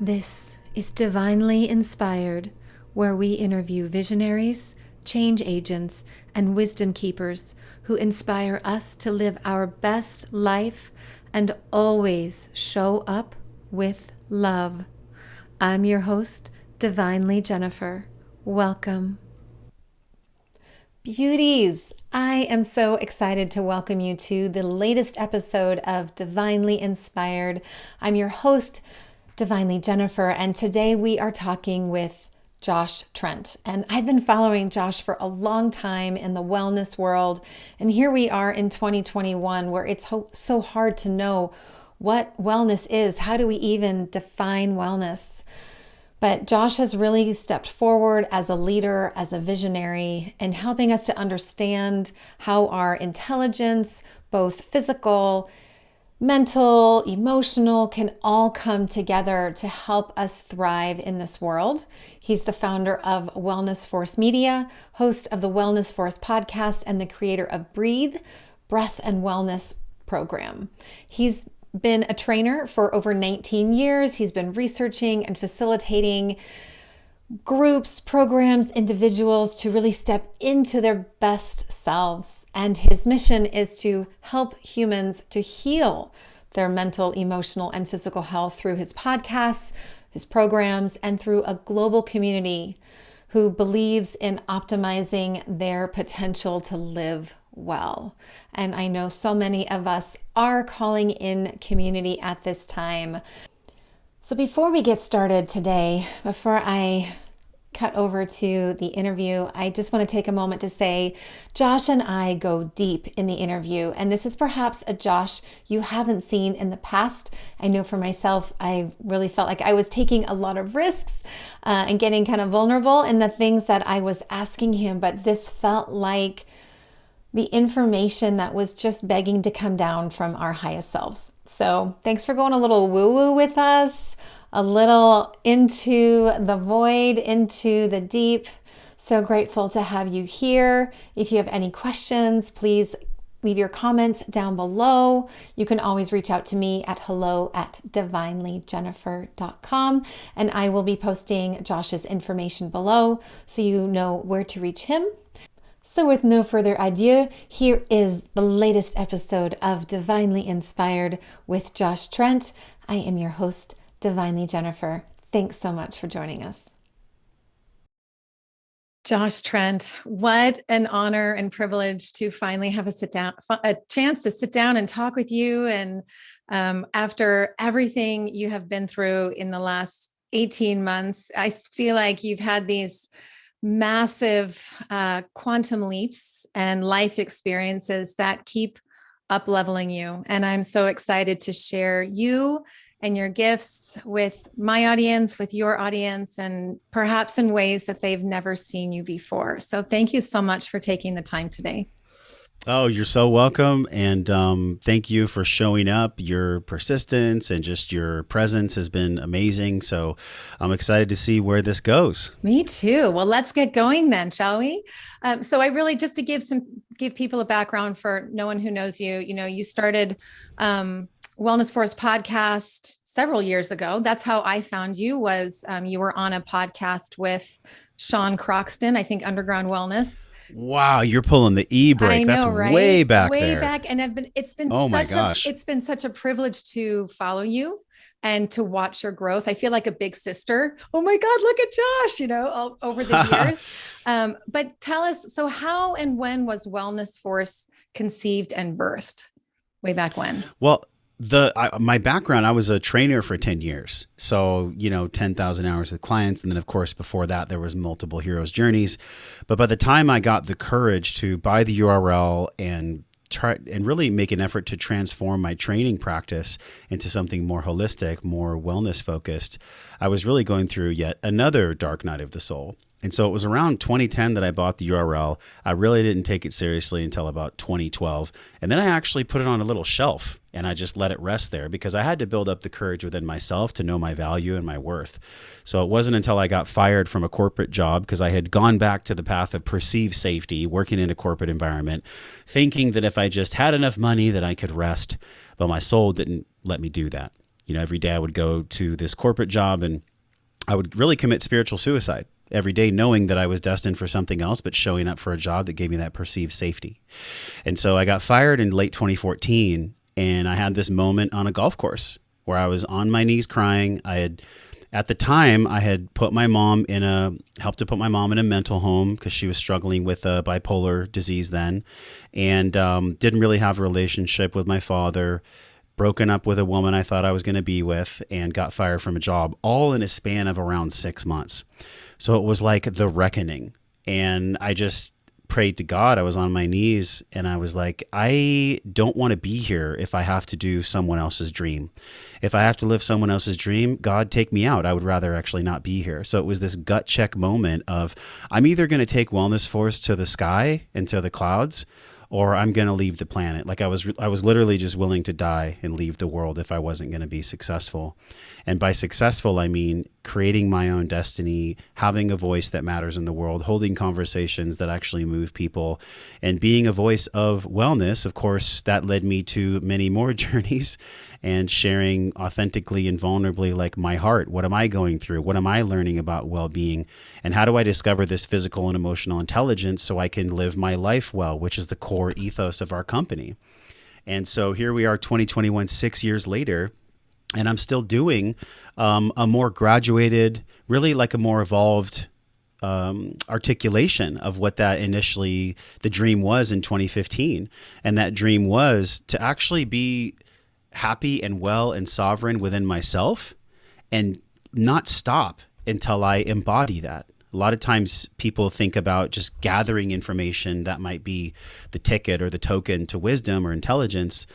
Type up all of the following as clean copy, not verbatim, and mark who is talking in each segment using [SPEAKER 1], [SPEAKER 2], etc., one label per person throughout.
[SPEAKER 1] This is Divinely Inspired, where we interview visionaries, change agents, and wisdom keepers who inspire us to live our best life and always show up with love. I'm your host, Divinely Jennifer. Welcome. Beauties, I am so excited to welcome you to the latest episode of Divinely Inspired. I'm your host, Divinely Jennifer, and today we are talking with Josh Trent. And I've been following Josh for a long time in the wellness world, and here we are in 2021 where it's so hard to know what wellness is. How do we even define wellness? But Josh has really stepped forward as a leader, as a visionary, and helping us to understand how our intelligence, both physical, mental, emotional, can all come together to help us thrive in this world. He's the founder of Wellness Force Media, host of the Wellness Force podcast, and the creator of Breathe, Breath and Wellness program. He's been a trainer for over 19 years. He's been researching and facilitating groups, programs, individuals to really step into their best selves. And his mission is to help humans to heal their mental, emotional, and physical health through his podcasts, his programs, and through a global community who believes in optimizing their potential to live well. And I know so many of us are calling in community at this time. So before we get started today, before I cut over to the interview, I just want to take a moment to say Josh and I go deep in the interview, and this is perhaps a Josh you haven't seen in the past. I know for myself, I really felt like I was taking a lot of risks and getting kind of vulnerable in the things that I was asking him, but this felt like the information that was just begging to come down from our highest selves. So thanks for going a little woo-woo with us, a little into the void, into the deep. So grateful to have you here. If you have any questions, please leave your comments down below. You can always reach out to me at hello@divinelyjennifer.com, and I will be posting Josh's information below so you know where to reach him. So with no further ado, here is the latest episode of Divinely Inspired with Josh Trent. I am your host, Divinely Jennifer. Thanks so much for joining us. Josh Trent, what an honor and privilege to finally have a chance to sit down and talk with you. And after everything you have been through in the last 18 months, I feel like you've had these massive quantum leaps and life experiences that keep up leveling you. And I'm so excited to share you and your gifts with my audience, with your audience, and perhaps in ways that they've never seen you before. So thank you so much for taking the time today.
[SPEAKER 2] Oh, you're so welcome. And thank you for showing up. Your persistence and just your presence has been amazing. So I'm excited to see where this goes.
[SPEAKER 1] Me too. Well, let's get going then, shall we? So I really, just to give people a background for no one who knows you, you started Wellness Force podcast several years ago. That's how I found you, was you were on a podcast with Sean Croxton, I think Underground Wellness.
[SPEAKER 2] Wow, you're pulling the e-brake. That's
[SPEAKER 1] right?
[SPEAKER 2] Way back there.
[SPEAKER 1] Way back. And it's been such a privilege to follow you and to watch your growth. I feel like a big sister. Oh my God, look at Josh, all over the years. But tell us, so how and when was Wellness Force conceived and birthed? Way back when?
[SPEAKER 2] Well, my background, I was a trainer for 10 years. So, 10,000 hours with clients. And then of course, before that, there was multiple heroes journeys. But by the time I got the courage to buy the URL and try and really make an effort to transform my training practice into something more holistic, more wellness focused, I was really going through yet another dark night of the soul. And so it was around 2010 that I bought the URL. I really didn't take it seriously until about 2012. And then I actually put it on a little shelf and I just let it rest there because I had to build up the courage within myself to know my value and my worth. So it wasn't until I got fired from a corporate job, because I had gone back to the path of perceived safety, working in a corporate environment, thinking that if I just had enough money that I could rest, but my soul didn't let me do that. Every day I would go to this corporate job and I would really commit spiritual suicide every day, knowing that I was destined for something else, but showing up for a job that gave me that perceived safety. And so I got fired in late 2014, and I had this moment on a golf course where I was on my knees crying. At the time, I had helped to put my mom in a mental home because she was struggling with a bipolar disease then, and didn't really have a relationship with my father. Broken up with a woman I thought I was going to be with, and got fired from a job, all in a span of around 6 months. So it was like the reckoning. And I just prayed to God. I was on my knees and I was like, I don't want to be here if I have to do someone else's dream. If I have to live someone else's dream, God, take me out. I would rather actually not be here. So it was this gut check moment of, I'm either going to take Wellness Force to the sky and to the clouds, or I'm going to leave the planet. Like I was literally just willing to die and leave the world if I wasn't going to be successful. And by successful, I mean creating my own destiny, having a voice that matters in the world, holding conversations that actually move people, and being a voice of wellness. Of course, that led me to many more journeys and sharing authentically and vulnerably, like my heart. What am I going through? What am I learning about well-being? And how do I discover this physical and emotional intelligence so I can live my life well, which is the core ethos of our company. And so here we are, 2021, 6 years later, and I'm still doing a more graduated, really like a more evolved articulation of what that initially, the dream was in 2015. And that dream was to actually be happy and well and sovereign within myself and not stop until I embody that. A lot of times people think about just gathering information that might be the ticket or the token to wisdom or intelligence.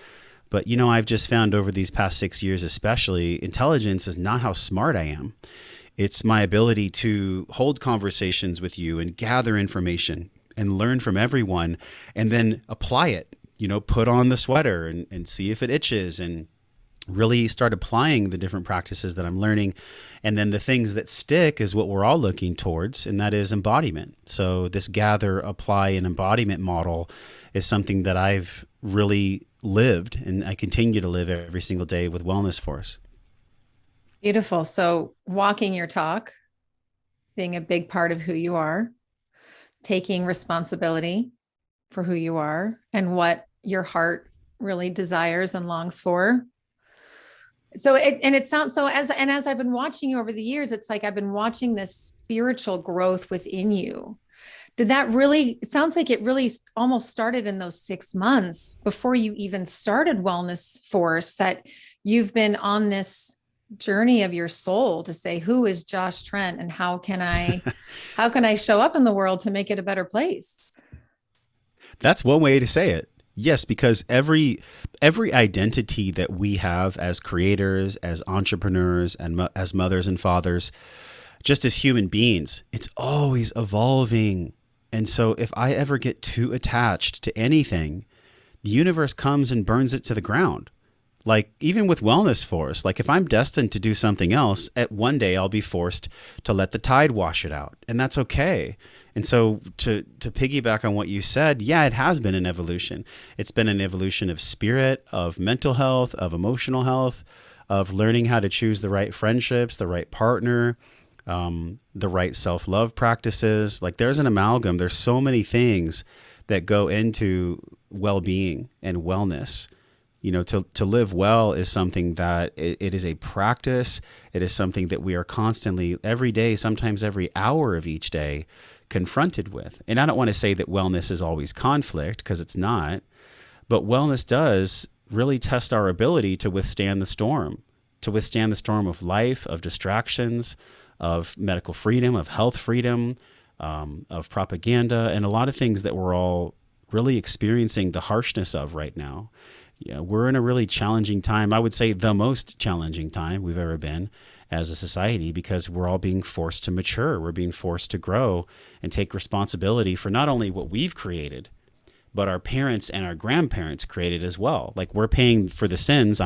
[SPEAKER 2] But, I've just found over these past 6 years, especially, intelligence is not how smart I am. It's my ability to hold conversations with you and gather information and learn from everyone and then apply it, put on the sweater and see if it itches and really start applying the different practices that I'm learning. And then the things that stick is what we're all looking towards, and that is embodiment. So this gather, apply, and embodiment model is something that I've really lived and I continue to live every single day with Wellness Force.
[SPEAKER 1] Beautiful. So walking your talk, being a big part of who you are, taking responsibility for who you are and what your heart really desires and longs for. So it sounds so as I've been watching you over the years, it's like I've been watching this spiritual growth within you. Did that really, it sounds like it really almost started in those 6 months before you even started Wellness Force, that you've been on this journey of your soul to say, who is Josh Trent and how can I show up in the world to make it a better place?
[SPEAKER 2] That's one way to say it. Yes, because every identity that we have as creators, as entrepreneurs, and as mothers and fathers, just as human beings, it's always evolving. And so if I ever get too attached to anything, the universe comes and burns it to the ground. Like even with Wellness Force, like if I'm destined to do something else, at one day I'll be forced to let the tide wash it out. And that's okay. And so to piggyback on what you said, yeah, it has been an evolution. It's been an evolution of spirit, of mental health, of emotional health, of learning how to choose the right friendships, the right partner, the right self-love practices. Like there's an amalgam. There's so many things that go into well-being and wellness. To live well is something that it is a practice. It is something that we are constantly, every day, sometimes every hour of each day, confronted with. And I don't want to say that wellness is always conflict, because it's not, but wellness does really test our ability to withstand the storm of life, of distractions, of medical freedom, of health freedom, of propaganda, and a lot of things that we're all really experiencing the harshness of right now. Yeah, we're in a really challenging time. I would say the most challenging time we've ever been as a society, because we're all being forced to mature. We're being forced to grow and take responsibility for not only what we've created, but our parents and our grandparents created as well. Like I'm paying for the sins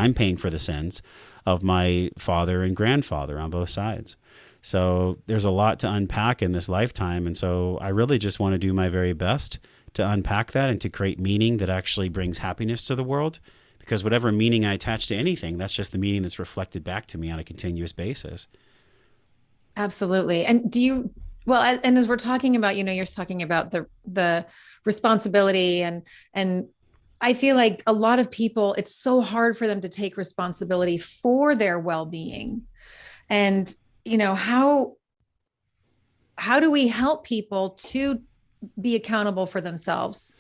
[SPEAKER 2] of my father and grandfather on both sides. So there's a lot to unpack in this lifetime. And so I really just want to do my very best to unpack that and to create meaning that actually brings happiness to the world, because whatever meaning I attach to anything, that's just the meaning that's reflected back to me on a continuous basis.
[SPEAKER 1] Absolutely. And and as we're talking about, you're talking about the responsibility and I feel like a lot of people, it's so hard for them to take responsibility for their well-being. And, how do we help people to be accountable for themselves?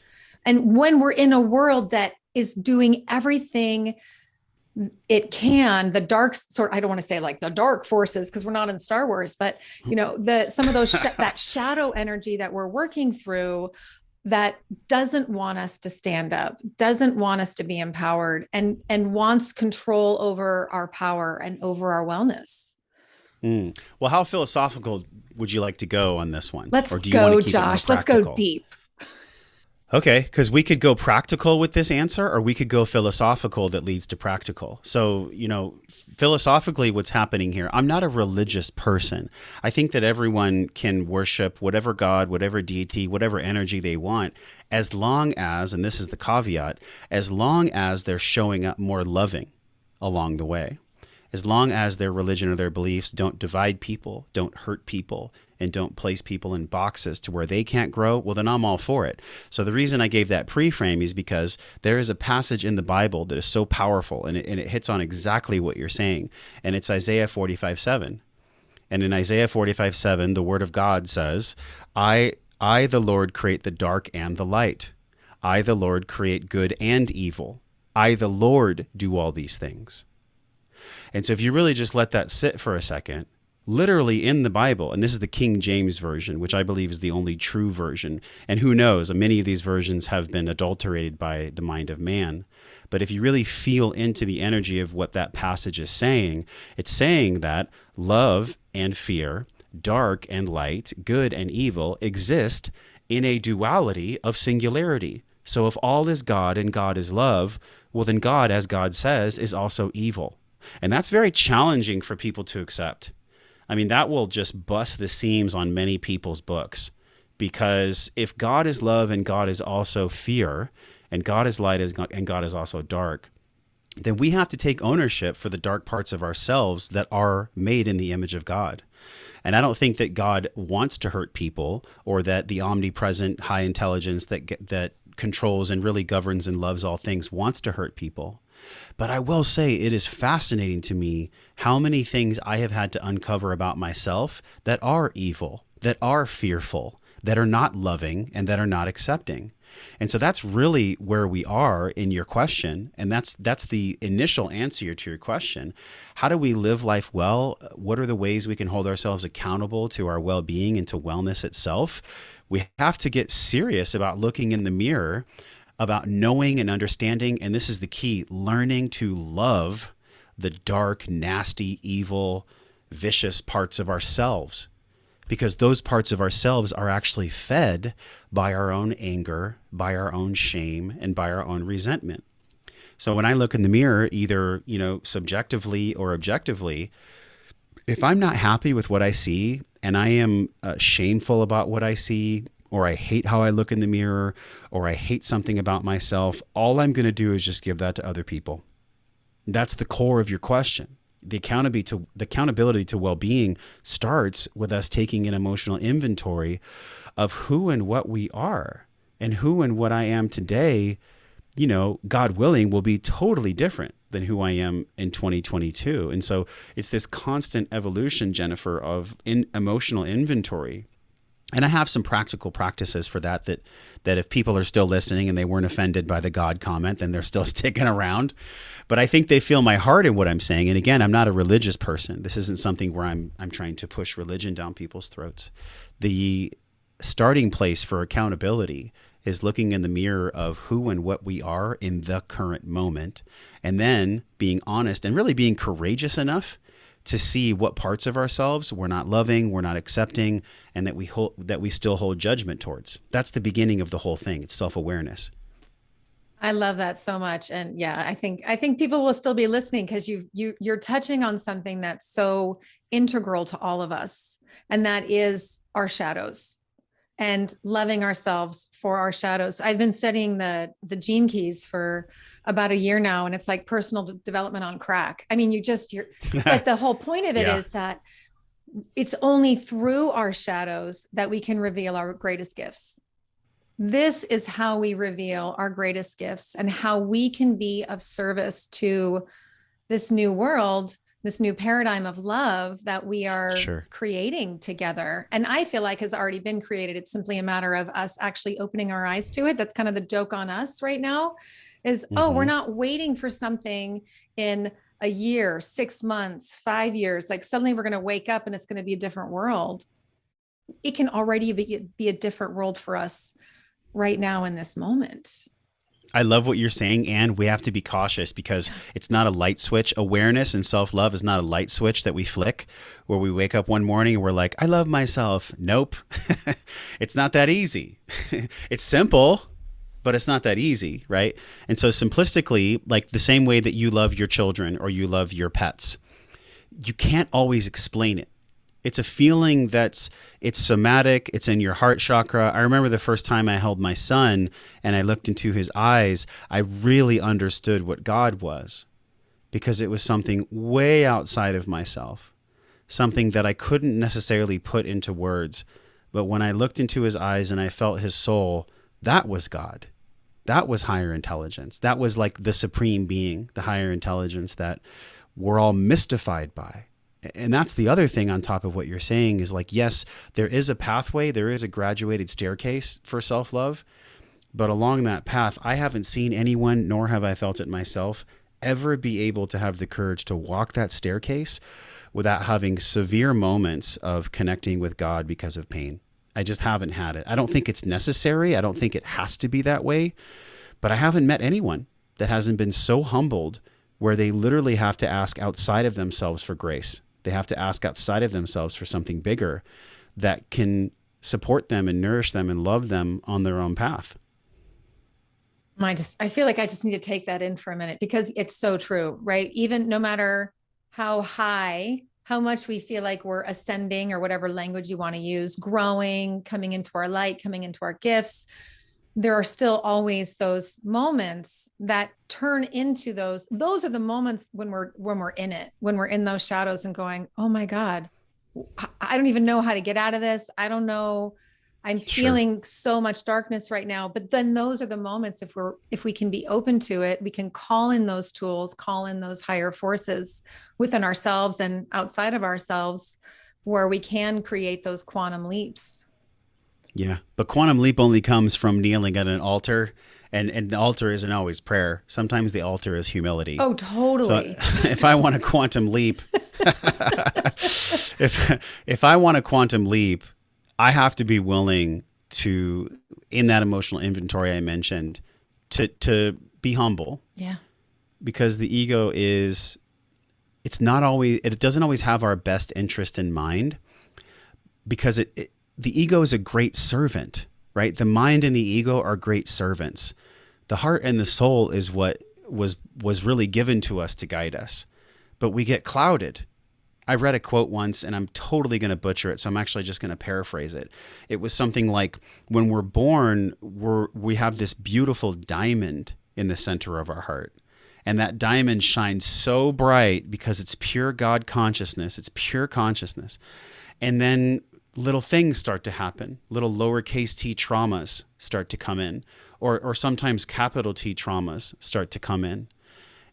[SPEAKER 1] And when we're in a world that is doing everything it can, the dark sort, I don't want to say like the dark forces because we're not in Star Wars, but the some of those that shadow energy that we're working through that doesn't want us to stand up, doesn't want us to be empowered, and wants control over our power and over our wellness.
[SPEAKER 2] Well, how philosophical would you like to go on this one?
[SPEAKER 1] Let's
[SPEAKER 2] Or do you want
[SPEAKER 1] go,
[SPEAKER 2] to keep it more
[SPEAKER 1] Josh. Let's go
[SPEAKER 2] practical?
[SPEAKER 1] deep.
[SPEAKER 2] Okay, because we could go practical with this answer, or we could go philosophical that leads to practical. So, philosophically, what's happening here, I'm not a religious person. I think that everyone can worship whatever God, whatever deity, whatever energy they want, as long as, and this is the caveat, as long as they're showing up more loving along the way. As long as their religion or their beliefs don't divide people, don't hurt people, and don't place people in boxes to where they can't grow, well, then I'm all for it. So the reason I gave that pre-frame is because there is a passage in the Bible that is so powerful, and it hits on exactly what you're saying. And it's Isaiah 45:7. And in Isaiah 45:7, the word of God says, I, the Lord, create the dark and the light. I, the Lord, create good and evil. I, the Lord, do all these things. And so if you really just let that sit for a second, literally in the Bible, and this is the King James Version, which I believe is the only true version, and who knows, many of these versions have been adulterated by the mind of man. But if you really feel into the energy of what that passage is saying, it's saying that love and fear, dark and light, good and evil exist in a duality of singularity. So if all is God and God is love, well then God, as God says, is also evil. And that's very challenging for people to accept. I mean, that will just bust the seams on many people's books, because if God is love and God is also fear, and God is light and God is also dark, then we have to take ownership for the dark parts of ourselves that are made in the image of God. And I don't think that God wants to hurt people, or that the omnipresent high intelligence that controls and really governs and loves all things wants to hurt people. But I will say it is fascinating to me how many things I have had to uncover about myself that are evil, that are fearful, that are not loving, and that are not accepting. And so that's really where we are in your question. And that's the initial answer to your question. How do we live life well? What are the ways we can hold ourselves accountable to our well-being and to wellness itself? We have to get serious about looking in the mirror, about knowing and understanding, and this is the key, learning to love the dark, nasty, evil, vicious parts of ourselves. Because those parts of ourselves are actually fed by our own anger, by our own shame, and by our own resentment. So when I look in the mirror, either, subjectively or objectively, if I'm not happy with what I see, and I am shameful about what I see, or I hate how I look in the mirror, or I hate something about myself, all I'm going to do is just give that to other people. That's the core of your question. The accountability to well-being starts with us taking an emotional inventory of who and what we are, and who and what I am today, God willing, will be totally different than who I am in 2022. And so it's this constant evolution, Jennifer, of emotional inventory. And I have some practical practices for that if people are still listening and they weren't offended by the God comment, then they're still sticking around. But I think they feel my heart in what I'm saying. And again, I'm not a religious person. This isn't something where I'm trying to push religion down people's throats. The starting place for accountability is looking in the mirror of who and what we are in the current moment, and then being honest and really being courageous enough to see what parts of ourselves we're not loving, we're not accepting, and that we still hold judgment towards. That's the beginning of the whole thing. It's self-awareness.
[SPEAKER 1] I love that so much. And yeah, I think people will still be listening because you're touching on something that's so integral to all of us. And that is our shadows. and loving ourselves for our shadows. I've been studying the gene keys for about a year now, and it's like personal development on crack. I mean, but the whole point of it
[SPEAKER 2] Yeah,
[SPEAKER 1] is that it's only through our shadows that we can reveal our greatest gifts. This is how we reveal our greatest gifts and how we can be of service to this new world, this new paradigm of love that we are
[SPEAKER 2] sure.
[SPEAKER 1] creating together. And I feel like has already been created. It's simply a matter of us actually opening our eyes to it. That's kind of the joke on us right now is, oh, we're
[SPEAKER 2] Hmm.
[SPEAKER 1] not waiting for something in a year, 6 months, 5 years. Like suddenly we're going to wake up and it's going to be a different world. It can already be a different world for us right now in this moment.
[SPEAKER 2] I love what you're saying, and we have to be cautious because it's not a light switch. Awareness and self-love is not a light switch that we flick where we wake up one morning and we're like, I love myself. Nope. It's not that easy. It's simple, but it's not that easy, right? And so simplistically, like the same way that you love your children or you love your pets, you can't always explain it. It's a feeling it's somatic. It's in your heart chakra. I remember the first time I held my son and I looked into his eyes, I really understood what God was because it was something way outside of myself, something that I couldn't necessarily put into words. But when I looked into his eyes and I felt his soul, that was God. That was higher intelligence. That was like the supreme being, the higher intelligence that we're all mystified by. And that's the other thing on top of what you're saying is like, yes, there is a pathway, there is a graduated staircase for self-love, but along that path, I haven't seen anyone, nor have I felt it myself, ever be able to have the courage to walk that staircase without having severe moments of connecting with God because of pain. I just haven't had it. I don't think it's necessary. I don't think it has to be that way, but I haven't met anyone that hasn't been so humbled where they literally have to ask outside of themselves for grace. They have to ask outside of themselves for something bigger that can support them and nourish them and love them on their own path.
[SPEAKER 1] I feel like I just need to take that in for a minute because it's so true, right? Even no matter how high, how much we feel like we're ascending or whatever language you want to use, growing, coming into our light, coming into our gifts, there are still always those moments that turn into those are the moments when we're in it, when we're in those shadows and going, oh my God, I don't even know how to get out of this. I don't know. I'm
[SPEAKER 2] Sure.
[SPEAKER 1] feeling so much darkness right now. But then those are the moments if we can be open to it, we can call in those tools, call in those higher forces within ourselves and outside of ourselves where we can create those quantum leaps.
[SPEAKER 2] Yeah. But quantum leap only comes from kneeling at an altar. And the altar isn't always prayer. Sometimes the altar is humility.
[SPEAKER 1] Oh,
[SPEAKER 2] So
[SPEAKER 1] totally.
[SPEAKER 2] if I want a quantum leap, if I want a quantum leap, I have to be willing to, in that emotional inventory I mentioned, to be humble
[SPEAKER 1] Yeah.
[SPEAKER 2] because the ego it doesn't always have our best interest in mind because the ego is a great servant, right? The mind and the ego are great servants. The heart and the soul is what was really given to us to guide us, but we get clouded. I read a quote once and I'm totally going to butcher it. So I'm actually just going to paraphrase it. It was something like, when we're born, we have this beautiful diamond in the center of our heart. And that diamond shines so bright because it's pure God consciousness. It's pure consciousness. And then little things start to happen. Little lowercase t traumas start to come in, or sometimes capital T traumas start to come in.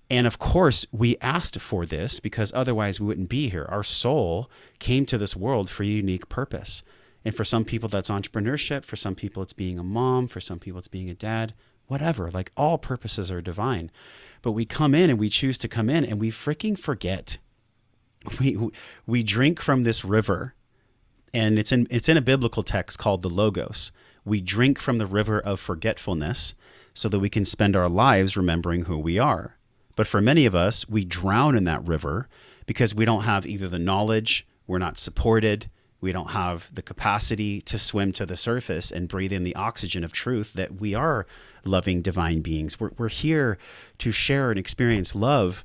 [SPEAKER 2] And of course, we asked for this because otherwise we wouldn't be here. Our soul came to this world for a unique purpose. And for some people, that's entrepreneurship. For some people, it's being a mom. For some people, it's being a dad, whatever. Like, all purposes are divine. But we come in and we choose to come in and we freaking forget. We drink from this river, and it's in a biblical text called the Logos. We drink from the river of forgetfulness so that we can spend our lives remembering who we are. But for many of us, we drown in that river because we don't have either the knowledge, we're not supported, we don't have the capacity to swim to the surface and breathe in the oxygen of truth that we are loving divine beings. We're here to share and experience love.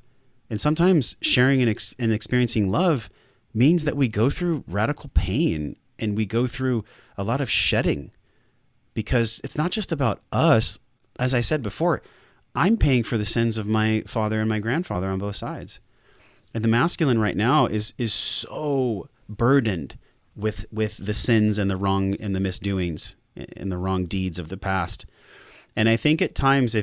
[SPEAKER 2] And sometimes sharing and experiencing love means that we go through radical pain and we go through a lot of shedding, because it's not just about us. As I said before, I'm paying for the sins of my father and my grandfather on both sides. And the masculine right now is so burdened with the sins and the wrong and the misdoings and the wrong deeds of the past. And I think at times,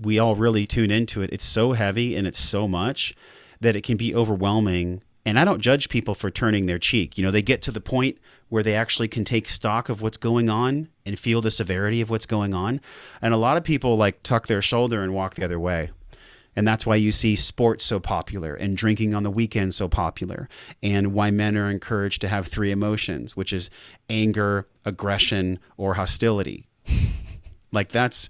[SPEAKER 2] we all really tune into it, it's so heavy and it's so much that it can be overwhelming. And I don't judge people for turning their cheek. You know, they get to the point where they actually can take stock of what's going on and feel the severity of what's going on. And a lot of people like tuck their shoulder and walk the other way. And that's why you see sports so popular and drinking on the weekend so popular, and why men are encouraged to have three emotions, which is anger, aggression, or hostility. Like that's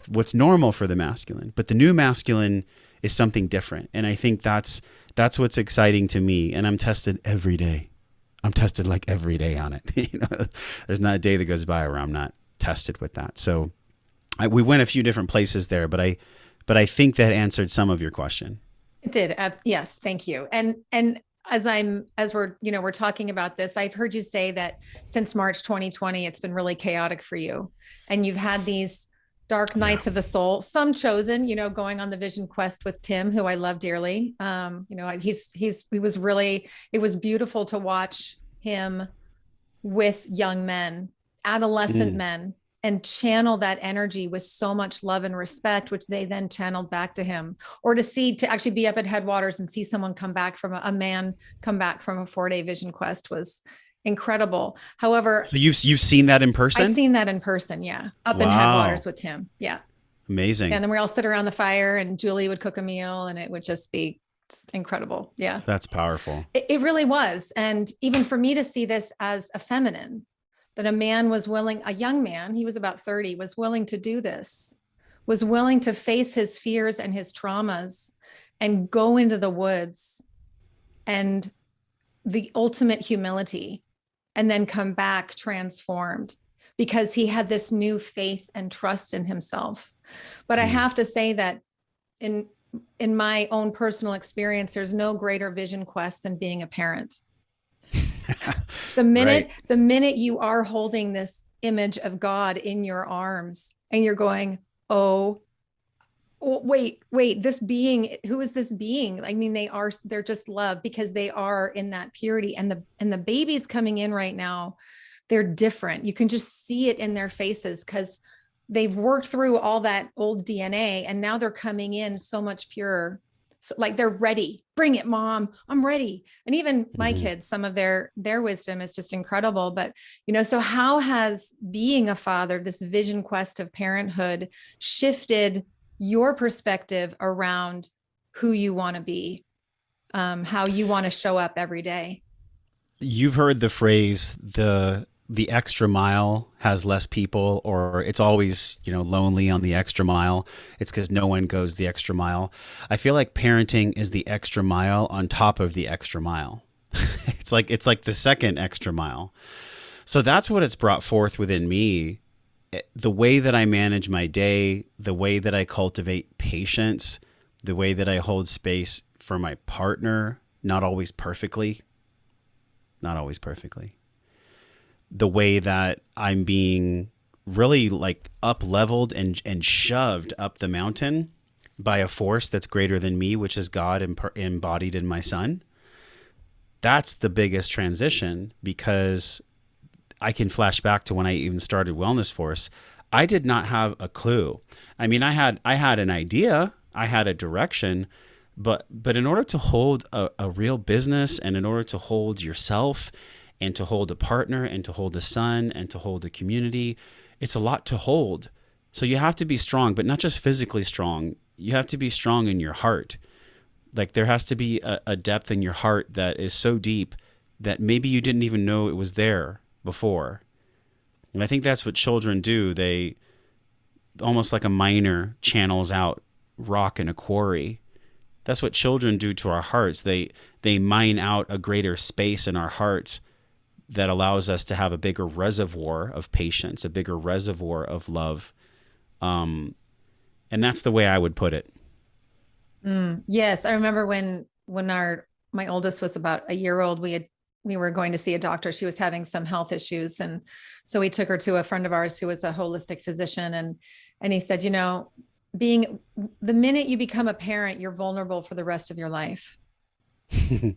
[SPEAKER 2] what's normal for the masculine. But the new masculine is something different. And I think that's what's exciting to me. And I'm tested every day. I'm tested like every day on it. You know, there's not a day that goes by where I'm not tested with that. So we went a few different places there, but I think that answered some of your question.
[SPEAKER 1] It did. Yes. Thank you. And as we're talking about this, I've heard you say that since March 2020, it's been really chaotic for you, and you've had these dark nights of the soul, some chosen, going on the vision quest with Tim, who I love dearly. It was beautiful to watch him with young men, adolescent men, and channel that energy with so much love and respect, which they then channeled back to him. Or to actually be up at Headwaters and see someone come back from a man come back from a 4-day vision quest was incredible. However,
[SPEAKER 2] so you've seen that in person?
[SPEAKER 1] I've seen that in person. Yeah. Up in Headwaters with Tim. Yeah.
[SPEAKER 2] Amazing.
[SPEAKER 1] And then we all sit around the fire and Julie would cook a meal and it would just be incredible. Yeah.
[SPEAKER 2] That's powerful.
[SPEAKER 1] It really was. And even for me to see this as a feminine, that a man was willing, a young man, he was about 30, was willing to do this, was willing to face his fears and his traumas and go into the woods, and the ultimate humility, and then come back transformed because he had this new faith and trust in himself. But I have to say that in my own personal experience, there's no greater vision quest than being a parent. The minute you are holding this image of God in your arms and you're going, oh, wait, this being, who is this being? I mean, they're just love, because they are in that purity, and the babies coming in right now, they're different. You can just see it in their faces because they've worked through all that old DNA and now they're coming in so much purer. So like they're ready. Bring it, mom. I'm ready. And even my kids, some of their wisdom is just incredible. But, so how has being a father, this vision quest of parenthood, shifted your perspective around who you want to be, how you want to show up every day?
[SPEAKER 2] You've heard the phrase, the extra mile has less people, or it's always, lonely on the extra mile. It's because no one goes the extra mile. I feel like parenting is the extra mile on top of the extra mile. It's like the second extra mile. So that's what it's brought forth within me. The way that I manage my day, the way that I cultivate patience, the way that I hold space for my partner, not always perfectly, the way that I'm being really like up leveled and shoved up the mountain by a force that's greater than me, which is God embodied in my son. That's the biggest transition, because I can flash back to when I even started Wellness Force. I did not have a clue. I mean, I had an idea, I had a direction, but in order to hold a real business, and in order to hold yourself, and to hold a partner, and to hold a son, and to hold a community, it's a lot to hold. So you have to be strong, but not just physically strong. You have to be strong in your heart. Like there has to be a depth in your heart that is so deep that maybe you didn't even know it was there before. And I think that's what children do. They, almost like a miner channels out rock in a quarry. That's what children do to our hearts. They mine out a greater space in our hearts that allows us to have a bigger reservoir of patience, a bigger reservoir of love. And that's the way I would put it.
[SPEAKER 1] Yes. I remember when my oldest was about a year old, we had we were going to see a doctor. She was having some health issues. And so we took her to a friend of ours who was a holistic physician. And he said, being the minute you become a parent, you're vulnerable for the rest of your life.
[SPEAKER 2] That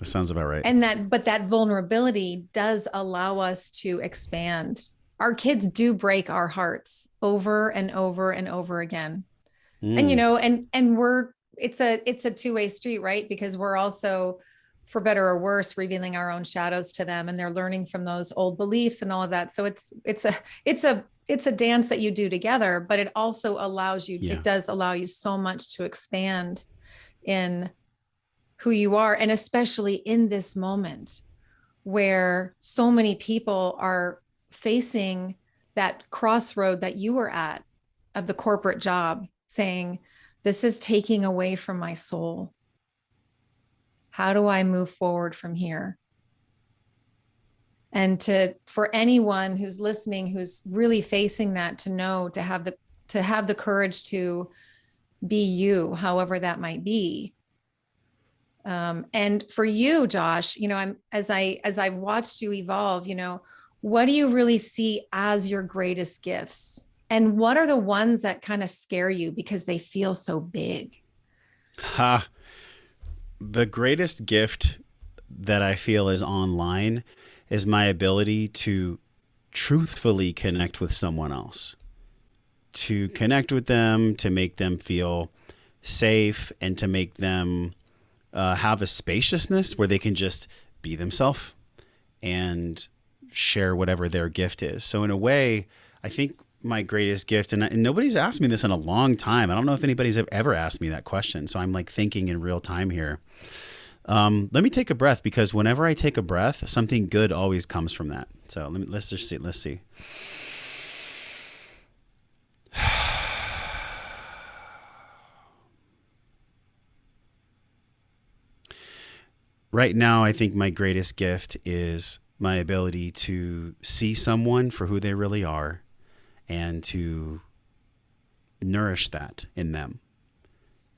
[SPEAKER 2] sounds about right.
[SPEAKER 1] But that vulnerability does allow us to expand. Our kids do break our hearts over and over and over again. And, it's a two-way street, right? Because we're also, for better or worse, revealing our own shadows to them, and they're learning from those old beliefs and all of that. So it's a dance that you do together, but it also allows you, it does allow you so much to expand in who you are. And especially in this moment where so many people are facing that crossroad that you were at of the corporate job, saying, this is taking away from my soul. How do I move forward from here? And for anyone who's listening, who's really facing that, to have the courage to be you, however that might be. And for you, Josh, as I watched you evolve, what do you really see as your greatest gifts? And what are the ones that kind of scare you because they feel so big?
[SPEAKER 2] The greatest gift that I feel is online is my ability to truthfully connect with someone else, to connect with them, to make them feel safe, and to make them have a spaciousness where they can just be themselves and share whatever their gift is. So in a way, I think my greatest gift, and nobody's asked me this in a long time. I don't know if anybody's ever asked me that question. So I'm like thinking in real time here. Let me take a breath, because whenever I take a breath, something good always comes from that. So let's just see. Let's see. Right now, I think my greatest gift is my ability to see someone for who they really are and to nourish that in them,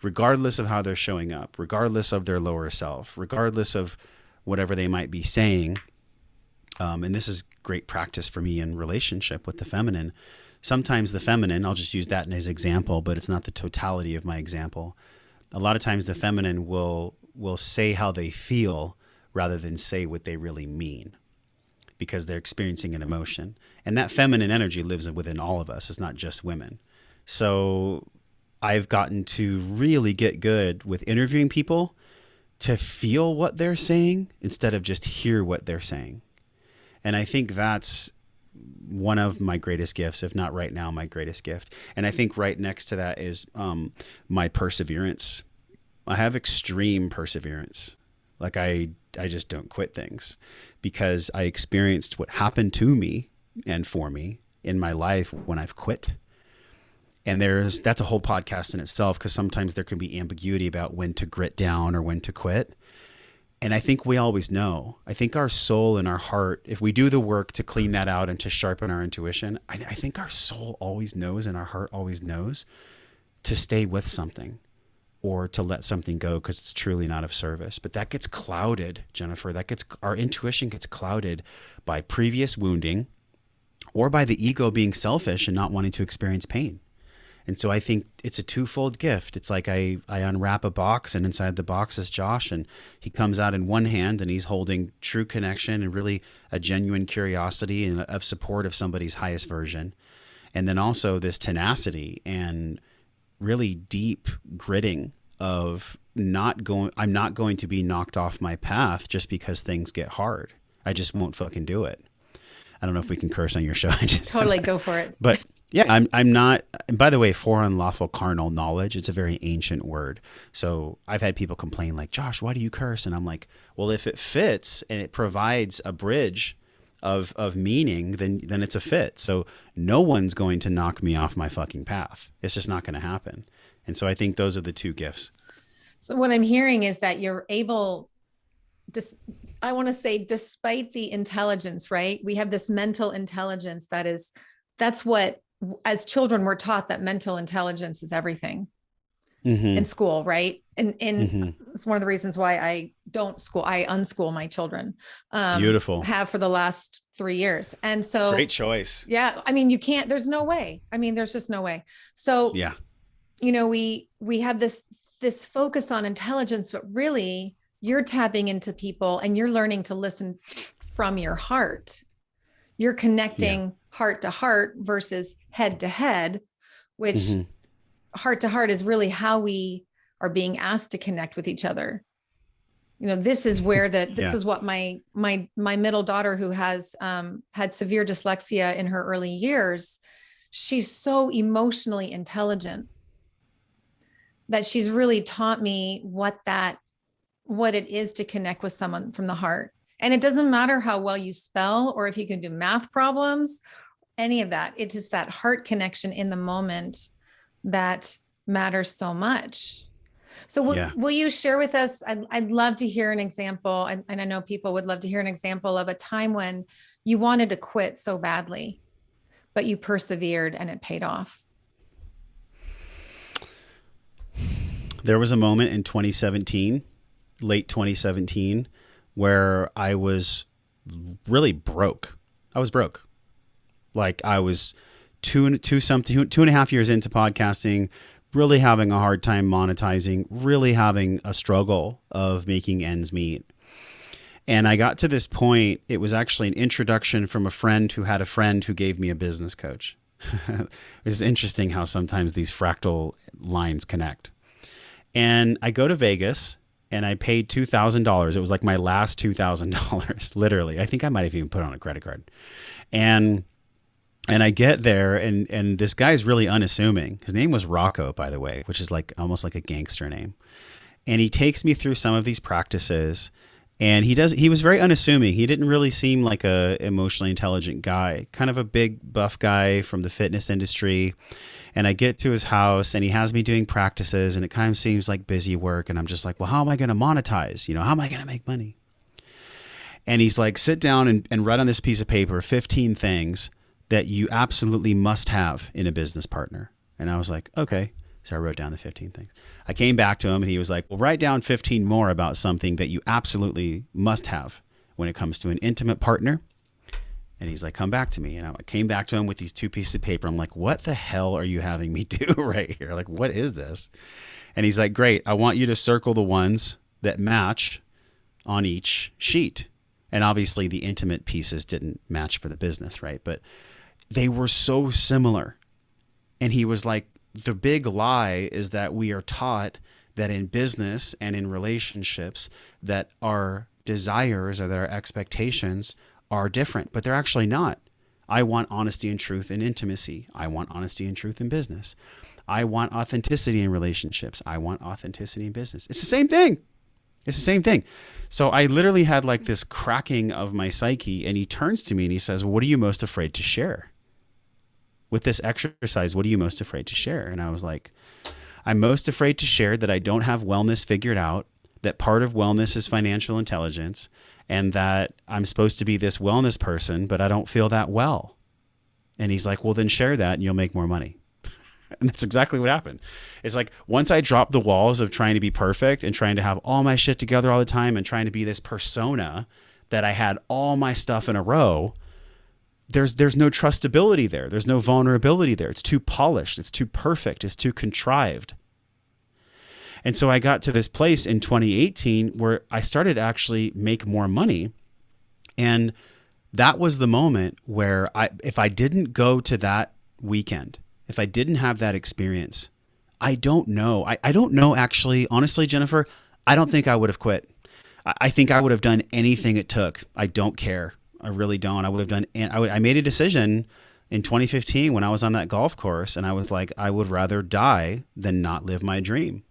[SPEAKER 2] regardless of how they're showing up, regardless of their lower self, regardless of whatever they might be saying. And this is great practice for me in relationship with the feminine. Sometimes the feminine, I'll just use that as an example, but it's not the totality of my example. A lot of times the feminine will say how they feel rather than say what they really mean, because they're experiencing an emotion. And that feminine energy lives within all of us. It's not just women. So I've gotten to really get good with interviewing people to feel what they're saying instead of just hear what they're saying. And I think that's one of my greatest gifts, if not right now, my greatest gift. And I think right next to that is my perseverance. I have extreme perseverance. Like I just don't quit things, because I experienced what happened to me and for me in my life when I've quit. And that's a whole podcast in itself, because sometimes there can be ambiguity about when to grit down or when to quit. And I think we always know. I think our soul and our heart, if we do the work to clean that out and to sharpen our intuition, I think our soul always knows and our heart always knows to stay with something or to let something go because it's truly not of service. But that gets clouded, Jennifer. Our intuition gets clouded by previous wounding or by the ego being selfish and not wanting to experience pain. And so I think it's a twofold gift. It's like I unwrap a box, and inside the box is Josh, and he comes out in one hand and he's holding true connection and really a genuine curiosity and of support of somebody's highest version. And then also this tenacity and really deep gritting of I'm not going to be knocked off my path just because things get hard. I just won't fucking do it. I don't know if we can curse on your show.
[SPEAKER 1] Totally, go for it.
[SPEAKER 2] But yeah, I'm not, and by the way, for unlawful carnal knowledge, it's a very ancient word. So I've had people complain like, Josh, why do you curse? And I'm like, well, if it fits and it provides a bridge of meaning, then it's a fit. So no one's going to knock me off my fucking path. It's just not going to happen. And so I think those are the two gifts.
[SPEAKER 1] So what I'm hearing is that you're able, I want to say, despite the intelligence, right? We have this mental intelligence that's what, as children, we're taught that mental intelligence is everything in school, right? And it's one of the reasons why I don't school. I unschool my children,
[SPEAKER 2] Beautiful.
[SPEAKER 1] have for the last 3 years. And
[SPEAKER 2] Great
[SPEAKER 1] so,
[SPEAKER 2] choice.
[SPEAKER 1] yeah, I mean, you can't, there's no way. I mean, there's just no way. So,
[SPEAKER 2] Yeah.
[SPEAKER 1] we have this focus on intelligence, but really you're tapping into people and you're learning to listen from your heart. You're
[SPEAKER 2] Yeah.
[SPEAKER 1] connecting heart to heart versus head to head, which
[SPEAKER 2] Hmm.
[SPEAKER 1] heart to heart is really how we are being asked to connect with each other. This is where this
[SPEAKER 2] Yeah.
[SPEAKER 1] is what my middle daughter, who has had severe dyslexia in her early years, she's so emotionally intelligent that she's really taught me what it is to connect with someone from the heart. And it doesn't matter how well you spell or if you can do math problems, any of that. It's just that heart connection in the moment that matters so much. So
[SPEAKER 2] Yeah.
[SPEAKER 1] will you share with us? I'd love to hear an example. And I know people would love to hear an example of a time when you wanted to quit so badly, but you persevered and it paid off.
[SPEAKER 2] There was a moment in 2017, late 2017, where I was really broke. I was broke. Like I was 2.5 years into podcasting, really having a hard time monetizing, really having a struggle of making ends meet. And I got to this point, it was actually an introduction from a friend who had a friend who gave me a business coach. It's interesting how sometimes these fractal lines connect. And I go to Vegas and I paid $2,000. It was like my last $2,000, literally. I think I might have even put on a credit card. And I get there and this guy's really unassuming. His name was Rocco, by the way, which is like almost like a gangster name. And he takes me through some of these practices and he was very unassuming. He didn't really seem like a emotionally intelligent guy, kind of a big buff guy from the fitness industry. And I get to his house and he has me doing practices and it kind of seems like busy work. And I'm just like, well, how am I going to monetize? How am I going to make money? And he's like, sit down and write on this piece of paper 15 things that you absolutely must have in a business partner. And I was like, okay. So I wrote down the 15 things. I came back to him and he was like, well, write down 15 more about something that you absolutely must have when it comes to an intimate partner. And he's like, come back to me. And I came back to him with these 2 pieces of paper. I'm like, what the hell are you having me do right here? Like, what is this? And he's like, great. I want you to circle the ones that match on each sheet. And obviously the intimate pieces didn't match for the business, right? But they were so similar. And he was like, the big lie is that we are taught that in business and in relationships that our desires or that our expectations are different, but they're actually not. I want honesty and truth in intimacy. I want honesty and truth in business. I want authenticity in relationships. I want authenticity in business. It's the same thing. It's the same thing. So I literally had like this cracking of my psyche and he turns to me and he says, well, what are you most afraid to share? With this exercise, what are you most afraid to share? And I was like, I'm most afraid to share that I don't have wellness figured out, that part of wellness is financial intelligence, and that I'm supposed to be this wellness person, but I don't feel that well. And he's like, well, then share that and you'll make more money. And that's exactly what happened. It's like once I dropped the walls of trying to be perfect and trying to have all my shit together all the time and trying to be this persona that I had all my stuff in a row, there's no trustability there. There's no vulnerability there. It's too polished. It's too perfect. It's too contrived. And so I got to this place in 2018 where I started to actually make more money. And that was the moment where if I didn't go to that weekend, if I didn't have that experience, I don't know. I don't know actually, honestly, Jennifer, I don't think I would have quit. I think I would have done anything it took. I don't care. I really don't. I would have done, I made a decision in 2015 when I was on that golf course and I was like, I would rather die than not live my dream.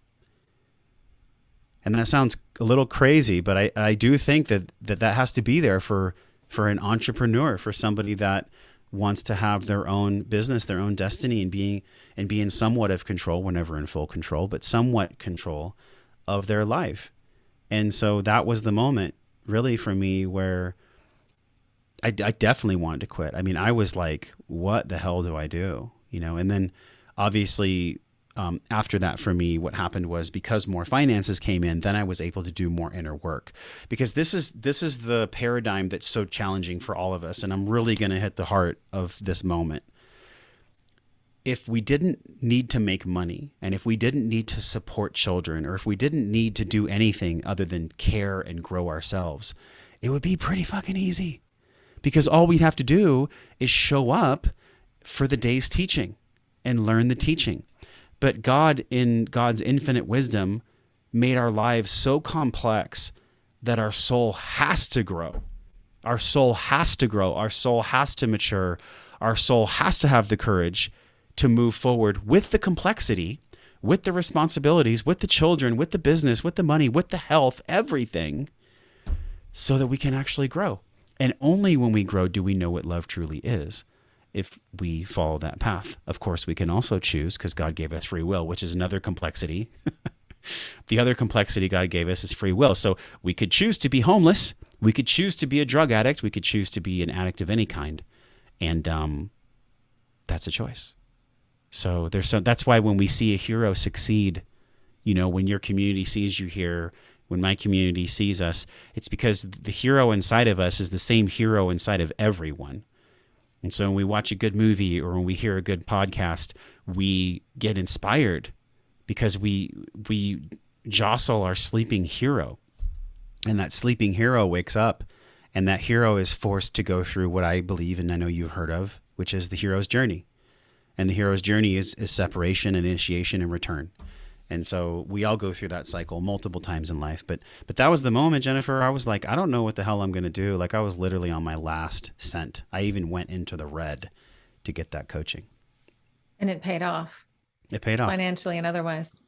[SPEAKER 2] And that sounds a little crazy, but I do think that has to be there for an entrepreneur, for somebody that wants to have their own business, their own destiny, and be in somewhat of control, we're never in full control, but somewhat control of their life. And so that was the moment really for me where I definitely wanted to quit. I mean, I was like, what the hell do I do? And then obviously after that, for me, what happened was, because more finances came in, then I was able to do more inner work, because this is the paradigm that's so challenging for all of us. And I'm really going to hit the heart of this moment. If we didn't need to make money, and if we didn't need to support children, or if we didn't need to do anything other than care and grow ourselves, it would be pretty fucking easy, because all we'd have to do is show up for the day's teaching and learn the teaching. But God, in God's infinite wisdom, made our lives so complex that our soul has to grow. Our soul has to grow. Our soul has to mature. Our soul has to have the courage to move forward with the complexity, with the responsibilities, with the children, with the business, with the money, with the health, everything, so that we can actually grow. And only when we grow do we know what love truly is, if we follow that path. Of course, we can also choose, because God gave us free will, which is another complexity. The other complexity God gave us is free will. So we could choose to be homeless. We could choose to be a drug addict. We could choose to be an addict of any kind. And that's a choice. So that's why when we see a hero succeed, when your community sees you here, when my community sees us, it's because the hero inside of us is the same hero inside of everyone. And so when we watch a good movie, or when we hear a good podcast, we get inspired, because we jostle our sleeping hero. And that sleeping hero wakes up, and that hero is forced to go through what I believe, and I know you've heard of, which is the hero's journey. And the hero's journey is separation, initiation, and return. And so we all go through that cycle multiple times in life. But that was the moment, Jennifer, I was like, I don't know what the hell I'm going to do. Like, I was literally on my last cent. I even went into the red to get that coaching.
[SPEAKER 1] And it paid off.
[SPEAKER 2] It paid off.
[SPEAKER 1] Financially and otherwise.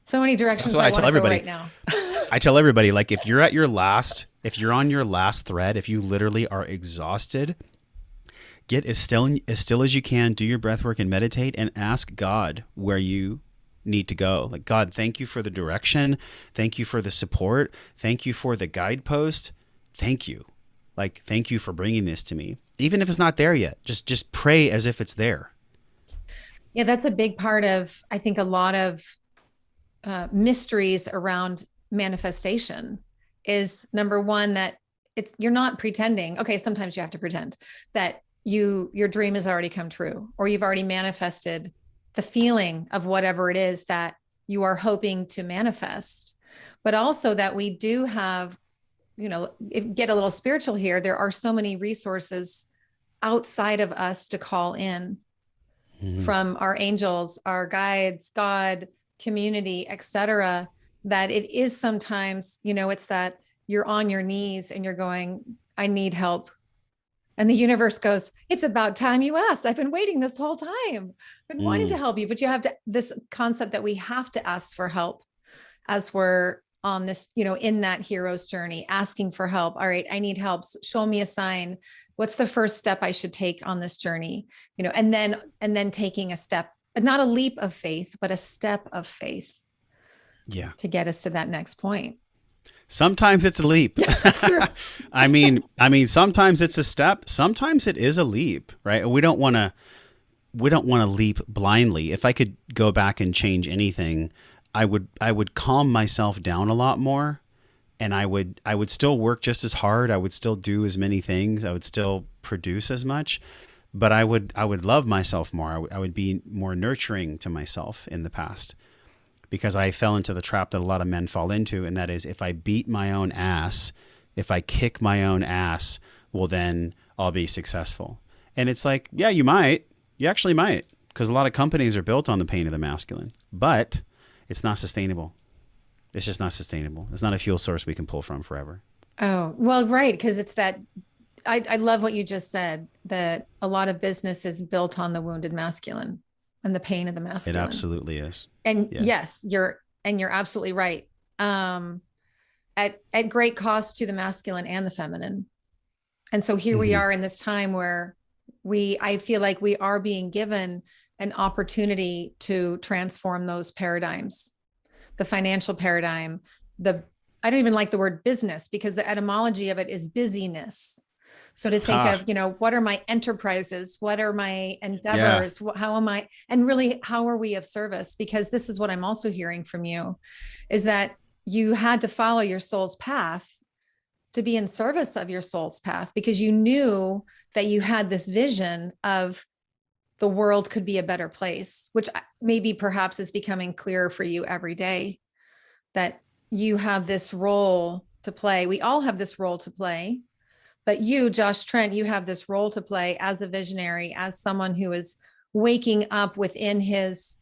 [SPEAKER 1] So many directions.
[SPEAKER 2] So I tell everybody
[SPEAKER 1] right now.
[SPEAKER 2] I tell everybody, like, if you're on your last thread, if you literally are exhausted, get as still as you can, do your breath work and meditate, and ask God where you need to go. Like, God, thank you for the direction. Thank you for the support. Thank you for the guidepost. Thank you. Like, thank you for bringing this to me. Even if it's not there yet, just pray as if it's there.
[SPEAKER 1] Yeah, that's a big part of, I think, a lot of mysteries around manifestation is, number one, that you're not pretending. Okay, sometimes you have to pretend that your dream has already come true, or you've already manifested the feeling of whatever it is that you are hoping to manifest. But also that we do have, get a little spiritual here. There are so many resources outside of us to call in, from our angels, our guides, God, community, etc., that it is sometimes, it's that you're on your knees and you're going, I need help. And the universe goes, it's about time you asked. I've been waiting this whole time. I've been wanting to help you, but you have this concept that we have to ask for help as we're on this, in that hero's journey, asking for help. All right, I need help. Show me a sign. What's the first step I should take on this journey? And then taking a step, not a leap of faith, but a step of faith.
[SPEAKER 2] Yeah.
[SPEAKER 1] To get us to that next point.
[SPEAKER 2] Sometimes it's a leap. I mean, sometimes it's a step. Sometimes it is a leap, right? We don't want to leap blindly. If I could go back and change anything, I would calm myself down a lot more, and I would still work just as hard. I would still do as many things. I would still produce as much, but I would love myself more. I would be more nurturing to myself in the past. Because I fell into the trap that a lot of men fall into, and that is, if I beat my own ass, if I kick my own ass, well, then I'll be successful. And it's like, yeah, you might. You actually might, because a lot of companies are built on the pain of the masculine, but it's not sustainable. It's just not sustainable. It's not a fuel source we can pull from forever.
[SPEAKER 1] Oh, well, right. Because it's that, I love what you just said, that a lot of business is built on the wounded masculine and the pain of the masculine.
[SPEAKER 2] It absolutely is.
[SPEAKER 1] And yes, you're absolutely right. At great cost to the masculine and the feminine. And so here we are in this time where I feel like we are being given an opportunity to transform those paradigms, the financial paradigm, I don't even like the word business, because the etymology of it is busyness. So to think
[SPEAKER 2] Ha.
[SPEAKER 1] of, what are my enterprises? What are my
[SPEAKER 2] Yeah.
[SPEAKER 1] endeavors? How am I? And really, how are we of service? Because this is what I'm also hearing from you is that you had to follow your soul's path to be in service of your soul's path because you knew that you had this vision of the world could be a better place, which maybe perhaps is becoming clearer for you every day that you have this role to play. We all have this role to play, but you, Josh Trent, you have this role to play as a visionary, as someone who is waking up within his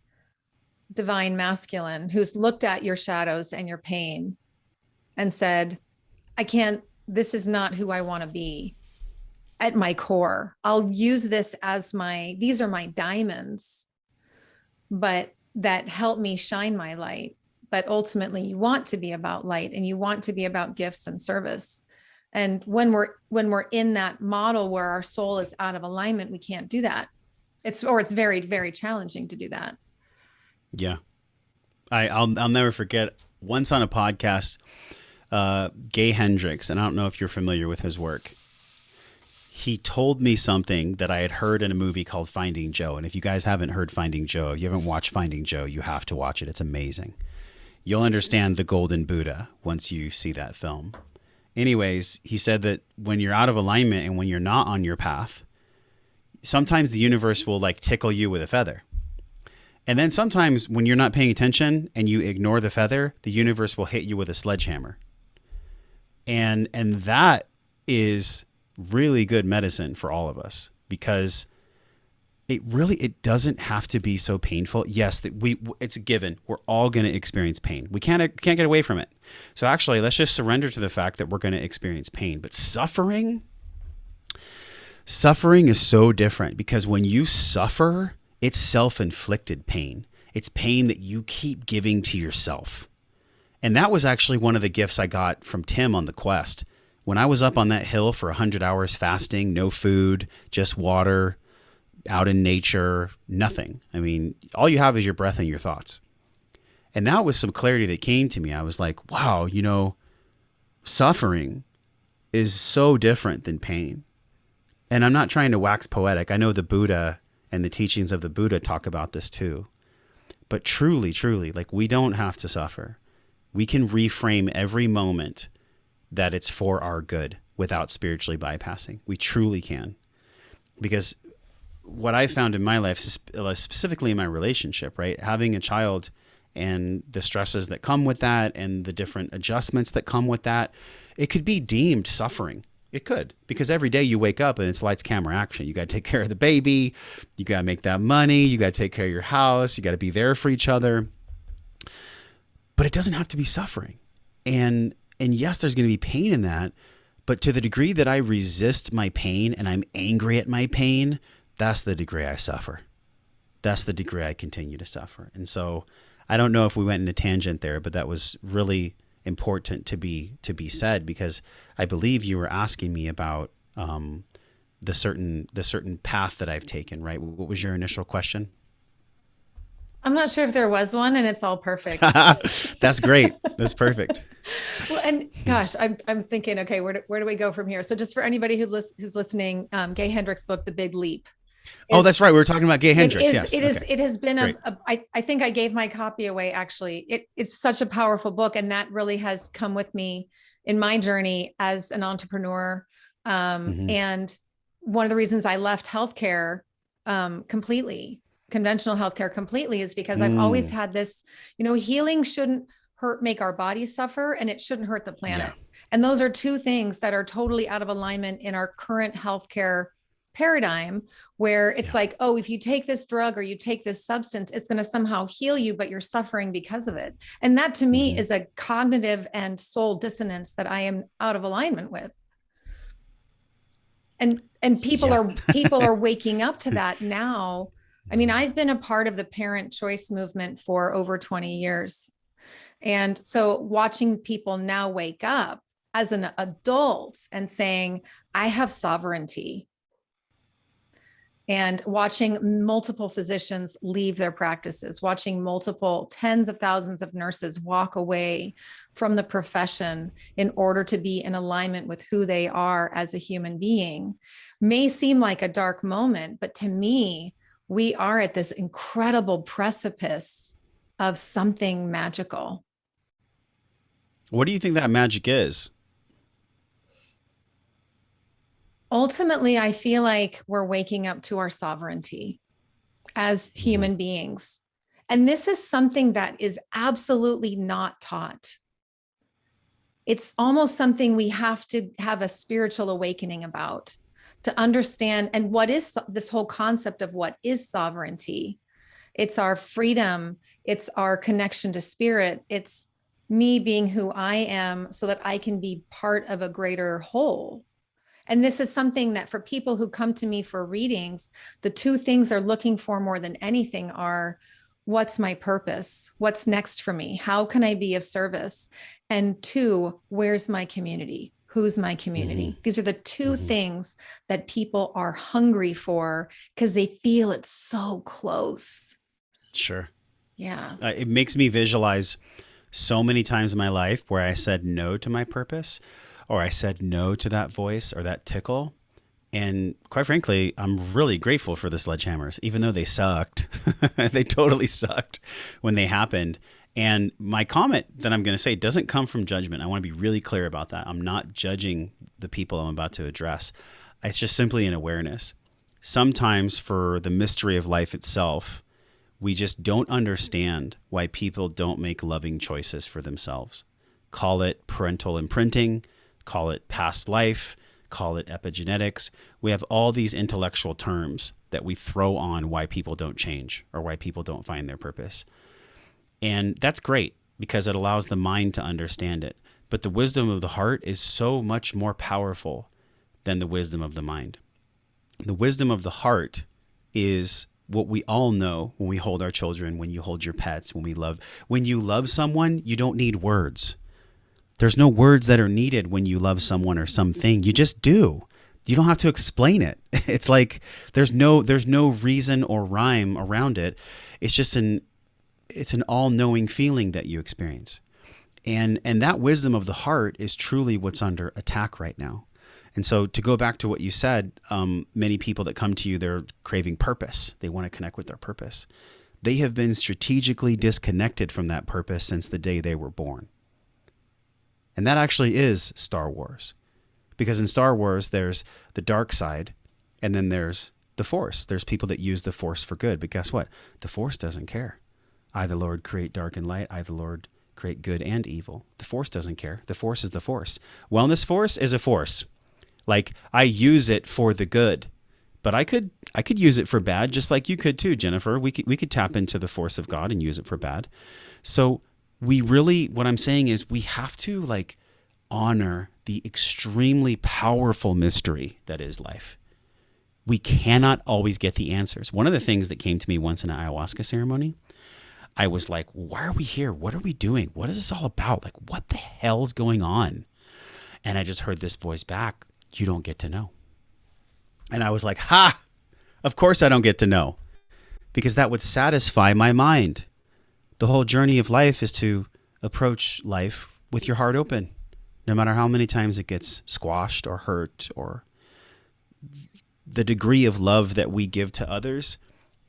[SPEAKER 1] divine masculine, who's looked at your shadows and your pain and said, I can't, this is not who I want to be at my core. I'll use this as these are my diamonds, but that help me shine my light. But ultimately, you want to be about light and you want to be about gifts and service. And when we're in that model where our soul is out of alignment, we can't do that. It's very, very challenging to do that.
[SPEAKER 2] Yeah. I'll never forget once on a podcast, Gay Hendricks, and I don't know if you're familiar with his work. He told me something that I had heard in a movie called Finding Joe. And if you guys haven't heard Finding Joe, if you haven't watched Finding Joe, you have to watch it. It's amazing. You'll understand the Golden Buddha once you see that film. Anyways, he said that when you're out of alignment and when you're not on your path, sometimes the universe will like tickle you with a feather. And then sometimes when you're not paying attention and you ignore the feather, the universe will hit you with a sledgehammer. And that is really good medicine for all of us because it doesn't have to be so painful. Yes, it's a given. We're all going to experience pain. We can't get away from it. So actually, let's just surrender to the fact that we're going to experience pain. But suffering is so different because when you suffer, it's self-inflicted pain. It's pain that you keep giving to yourself. And that was actually one of the gifts I got from Tim on the quest. When I was up on that hill for 100 hours fasting, no food, just water, out in nature, nothing. I mean, all you have is your breath and your thoughts. And that was some clarity that came to me. I was like, wow, suffering is so different than pain. And I'm not trying to wax poetic. I know the Buddha and the teachings of the Buddha talk about this too. But truly, like we don't have to suffer. We can reframe every moment that it's for our good without spiritually bypassing. We truly can. Because what I found in my life, specifically in my relationship, right? Having a child and the stresses that come with that and the different adjustments that come with that, it could be deemed suffering. It could, because every day you wake up and it's lights, camera, action. You got to take care of the baby. You got to make that money. You got to take care of your house. You got to be there for each other. But it doesn't have to be suffering. And yes, there's going to be pain in that. But to the degree that I resist my pain and I'm angry at my pain, that's the degree I suffer. That's the degree I continue to suffer. And so I don't know if we went in a tangent there, but that was really important to be said because I believe you were asking me about the certain path that I've taken, right? What was your initial question?
[SPEAKER 1] I'm not sure if there was one, and it's all perfect.
[SPEAKER 2] That's great. That's perfect.
[SPEAKER 1] Well, and gosh, I'm thinking, okay, where do we go from here? So just for anybody who's listening, Gay Hendricks' book, The Big Leap.
[SPEAKER 2] Oh, that's right. We were talking about Gay Hendricks. Yes.
[SPEAKER 1] It has been
[SPEAKER 2] Great.
[SPEAKER 1] I think I gave my copy away actually. It's such a powerful book. And that really has come with me in my journey as an entrepreneur.
[SPEAKER 2] Mm-hmm.
[SPEAKER 1] And one of the reasons I left healthcare completely, conventional healthcare completely, is because I've always had this, healing shouldn't make our bodies suffer and it shouldn't hurt the planet.
[SPEAKER 2] Yeah.
[SPEAKER 1] And those are two things that are totally out of alignment in our current healthcare paradigm, where it's like, oh, if you take this drug or you take this substance, it's going to somehow heal you, but you're suffering because of it. And that to me is a cognitive and soul dissonance that I am out of alignment with. And people are waking up to that now. I mean, I've been a part of the parent choice movement for over 20 years. And so watching people now wake up as an adult and saying, I have sovereignty. and watching multiple physicians leave their practices, watching multiple tens of thousands of nurses walk away from the profession in order to be in alignment with who they are as a human being may seem like a dark moment, but to me, we are at this incredible precipice of something magical.
[SPEAKER 2] What do you think that magic is?
[SPEAKER 1] Ultimately, I feel like we're waking up to our sovereignty as
[SPEAKER 2] Hmm.
[SPEAKER 1] human beings. And this is something that is absolutely not taught. It's almost something we have to have a spiritual awakening about to understand. And what is this whole concept of what is sovereignty? It's our freedom, it's our connection to spirit, it's me being who I am so that I can be part of a greater whole. And this is something that for people who come to me for readings, the two things they're looking for more than anything are, what's my purpose? What's next for me? How can I be of service? And two, where's my community? Who's my
[SPEAKER 2] Hmm.
[SPEAKER 1] community? These are the two
[SPEAKER 2] Hmm.
[SPEAKER 1] things that people are hungry for because they feel it's so close.
[SPEAKER 2] Sure.
[SPEAKER 1] Yeah.
[SPEAKER 2] It makes me visualize so many times in my life where I said no to my purpose, or I said no to that voice or that tickle. And quite frankly, I'm really grateful for the sledgehammers, even though they sucked. They totally sucked when they happened. And my comment that I'm going to say doesn't come from judgment. I want to be really clear about that. I'm not judging the people I'm about to address. It's just simply an awareness. Sometimes, for the mystery of life itself, we just don't understand why people don't make loving choices for themselves. Call it parental imprinting, call it past life, call it epigenetics. We have all these intellectual terms that we throw on why people don't change or why people don't find their purpose. And that's great because it allows the mind to understand it. But the wisdom of the heart is so much more powerful than the wisdom of the mind. The wisdom of the heart is what we all know when we hold our children, when you hold your pets, when you love someone, you don't need words. There's no words that are needed when you love someone or something. You just do. You don't have to explain it. It's like there's no reason or rhyme around it. It's just it's an all-knowing feeling that you experience. And that wisdom of the heart is truly what's under attack right now. And so, to go back to what you said, many people that come to you, they're craving purpose. They want to connect with their purpose. They have been strategically disconnected from that purpose since the day they were born. And that actually is Star Wars. Because in Star Wars, there's the dark side, and then there's the Force. There's people that use the Force for good. But guess what? The Force doesn't care. I, the Lord, create dark and light. I, the Lord, create good and evil. The Force doesn't care. The Force is the Force. Wellness Force is a force. Like, I use it for the good, but I could use it for bad, just like you could too, Jennifer. We could tap into the force of God and use it for bad. So what I'm saying is we have to honor the extremely powerful mystery that is life. We cannot always get the answers. One of the things that came to me once in an ayahuasca ceremony, I was like, why are we here? What are we doing? What is this all about? Like, what the hell's going on? And I just heard this voice back, you don't get to know. And I was like, ha, of course I don't get to know, because that would satisfy my mind. The whole journey of life is to approach life with your heart open, no matter how many times it gets squashed or hurt, or the degree of love that we give to others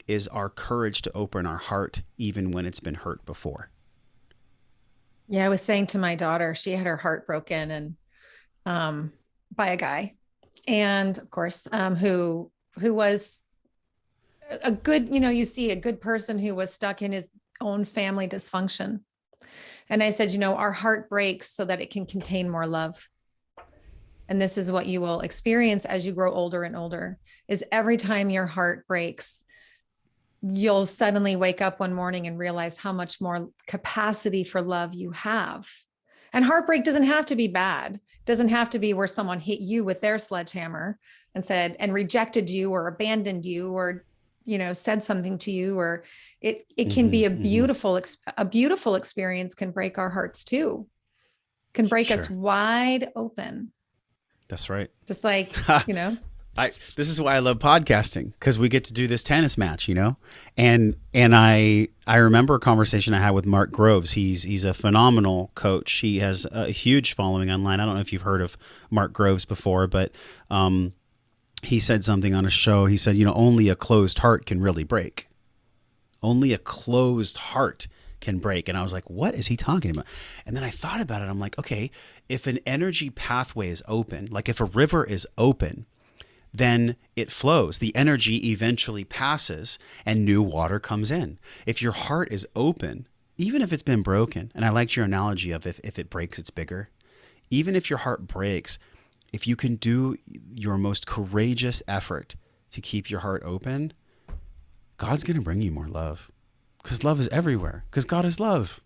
[SPEAKER 2] is our courage to open our heart even when it's been hurt before.
[SPEAKER 1] Yeah, I was saying to my daughter, she had her heart broken and by a guy, and of course, who was a good, you see a good person who was stuck in his own family dysfunction. And I said, our heart breaks so that it can contain more love. And this is what you will experience as you grow older and older, is every time your heart breaks, you'll suddenly wake up one morning and realize how much more capacity for love you have. And heartbreak doesn't have to be bad. It doesn't have to be where someone hit you with their sledgehammer and rejected you or abandoned you or said something to you, or it can be
[SPEAKER 2] Mm-hmm.
[SPEAKER 1] a beautiful experience, can break our hearts too, can break us
[SPEAKER 2] Sure.
[SPEAKER 1] wide open,
[SPEAKER 2] That's right.
[SPEAKER 1] just like, you know.
[SPEAKER 2] This is why I love podcasting, because we get to do this tennis match, and I remember a conversation I had with Mark Groves. He's a phenomenal coach. He has a huge following online. I don't know if you've heard of Mark Groves before, but he said something on a show. He said, only a closed heart can really break. Only a closed heart can break. And I was like, what is he talking about? And then I thought about it. I'm like, okay, if an energy pathway is open, like if a river is open, then it flows. The energy eventually passes and new water comes in. If your heart is open, even if it's been broken, and I liked your analogy of if it breaks, it's bigger. Even if your heart breaks, if you can do your most courageous effort to keep your heart open, God's going to bring you more love, because love is everywhere, because God is love.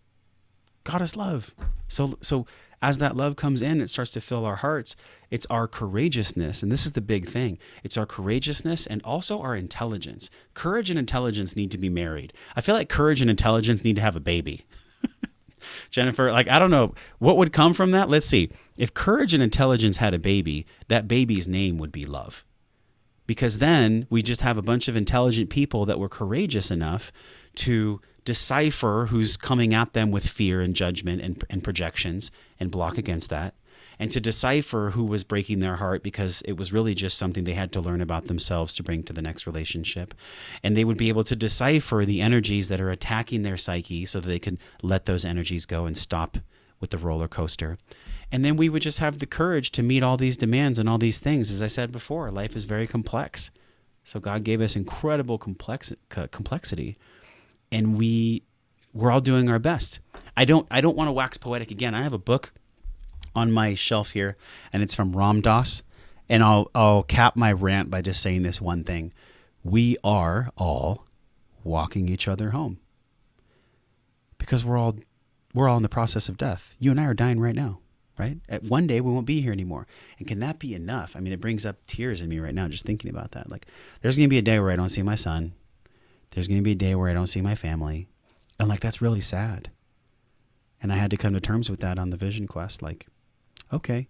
[SPEAKER 2] God is love. So as that love comes in, it starts to fill our hearts. It's our courageousness. And this is the big thing. It's our courageousness and also our intelligence. Courage and intelligence need to be married. I feel like courage and intelligence need to have a baby. Jennifer, like, I don't know what would come from that. Let's see. If courage and intelligence had a baby, that baby's name would be love. Because then we just have a bunch of intelligent people that were courageous enough to decipher who's coming at them with fear and judgment and projections and block against that, and to decipher who was breaking their heart because it was really just something they had to learn about themselves to bring to the next relationship. And they would be able to decipher the energies that are attacking their psyche so that they could let those energies go and stop with the roller coaster. And then we would just have the courage to meet all these demands and all these things. As I said before, life is very complex. So God gave us incredible complexity, and we're all doing our best. I don't want to wax poetic again. I have a book on my shelf here, and it's from Ram Dass, and I'll cap my rant by just saying this one thing: we are all walking each other home, because we're all in the process of death. You and I are dying right now, right? At one day we won't be here anymore. And can that be enough? I mean, it brings up tears in me right now just thinking about that. Like, there's going to be a day where I don't see my son. There's going to be a day where I don't see my family. And like, that's really sad. And I had to come to terms with that on the Vision Quest. Like, okay,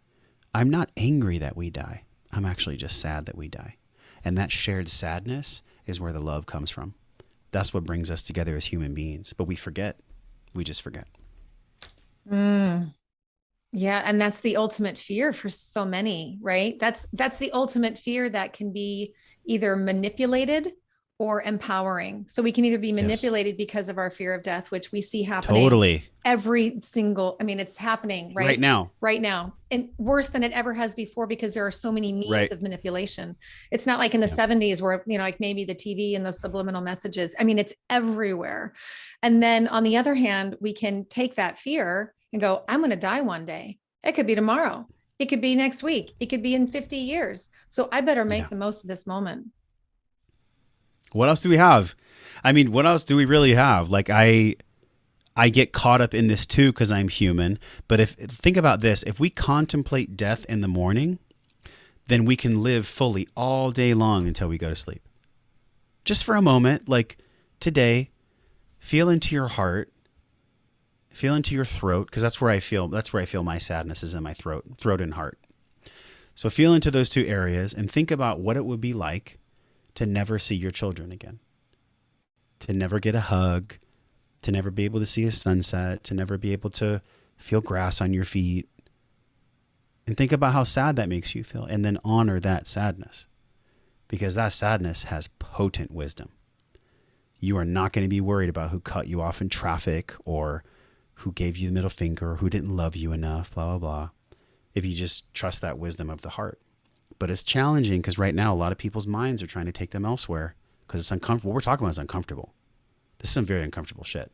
[SPEAKER 2] I'm not angry that we die. I'm actually just sad that we die. And that shared sadness is where the love comes from. That's what brings us together as human beings. But we forget. We just forget.
[SPEAKER 1] Mm. Yeah, and that's the ultimate fear for so many, right? That's the ultimate fear that can be either manipulated or empowering. So we can either be
[SPEAKER 2] Yes.
[SPEAKER 1] manipulated because of our fear of death, which we see happening
[SPEAKER 2] Totally.
[SPEAKER 1] every single, I mean, it's happening
[SPEAKER 2] Right
[SPEAKER 1] right
[SPEAKER 2] now.
[SPEAKER 1] right now, and worse than it ever has before, because there are so many means
[SPEAKER 2] Right.
[SPEAKER 1] of manipulation. It's not like in the
[SPEAKER 2] Yeah.
[SPEAKER 1] 70s where, like maybe the TV and those subliminal messages. I mean, it's everywhere. And then on the other hand, we can take that fear and go, I'm going to die one day. It could be tomorrow. It could be next week. It could be in 50 years. So I better make
[SPEAKER 2] Yeah.
[SPEAKER 1] the most of this moment.
[SPEAKER 2] What else do we have? I mean, what else do we really have? Like, I get caught up in this too because I'm human. But if think about this, if we contemplate death in the morning, then we can live fully all day long until we go to sleep. Just for a moment, like today, feel into your heart, feel into your throat, because that's where I feel my sadness is, in my throat and heart. So feel into those two areas and think about what it would be like to never see your children again, to never get a hug, to never be able to see a sunset, to never be able to feel grass on your feet. And think about how sad that makes you feel, and then honor that sadness, because that sadness has potent wisdom. You are not going to be worried about who cut you off in traffic or who gave you the middle finger or who didn't love you enough, blah, blah, blah, if you just trust that wisdom of the heart. But it's challenging because right now a lot of people's minds are trying to take them elsewhere because it's uncomfortable. What we're talking about is uncomfortable. This is some very uncomfortable shit.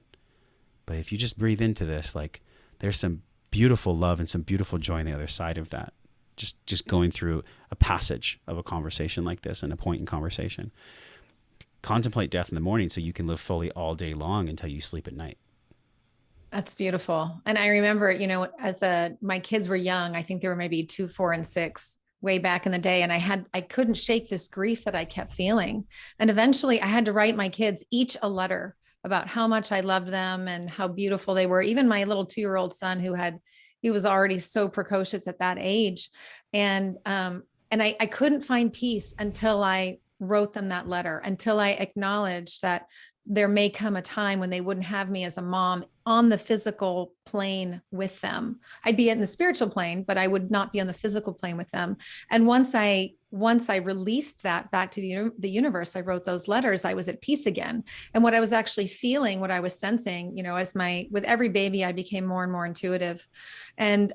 [SPEAKER 2] But if you just breathe into this, like, there's some beautiful love and some beautiful joy on the other side of that. Just going through a passage of a conversation like this and a point in conversation. Contemplate death in the morning so you can live fully all day long until you sleep at night.
[SPEAKER 1] That's beautiful. And I remember, as my kids were young, I think they were maybe 2, 4, and 6 way back in the day. And I couldn't shake this grief that I kept feeling. And eventually I had to write my kids each a letter about how much I loved them and how beautiful they were. Even my little 2-year-old son he was already so precocious at that age. And I couldn't find peace until I wrote them that letter, until I acknowledged that there may come a time when they wouldn't have me as a mom on the physical plane with them. I'd be in the spiritual plane, but I would not be on the physical plane with them. And once I released that back to the universe, I wrote those letters, I was at peace again. And what I was actually feeling, what I was sensing, with every baby, I became more and more intuitive. And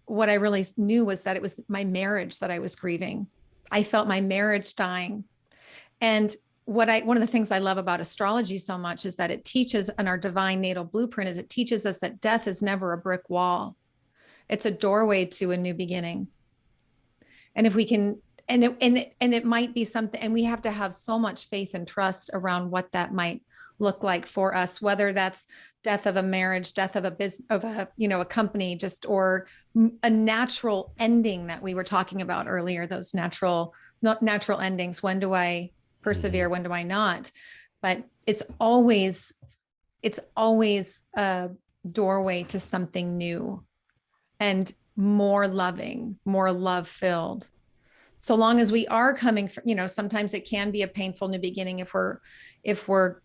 [SPEAKER 1] what I really knew was that it was my marriage that I was grieving. I felt my marriage dying. And one of the things I love about astrology so much is that it teaches, in our divine natal blueprint, is it teaches us that death is never a brick wall. It's a doorway to a new beginning. And if we can, and it might be something, and we have to have so much faith and trust around what that might look like for us, whether that's death of a marriage, death of a business, of a company, or a natural ending that we were talking about earlier, those natural endings. When do I persevere? When do I not? But it's always a doorway to something new and more loving, more love filled. So long as we are coming from, sometimes it can be a painful new beginning if we're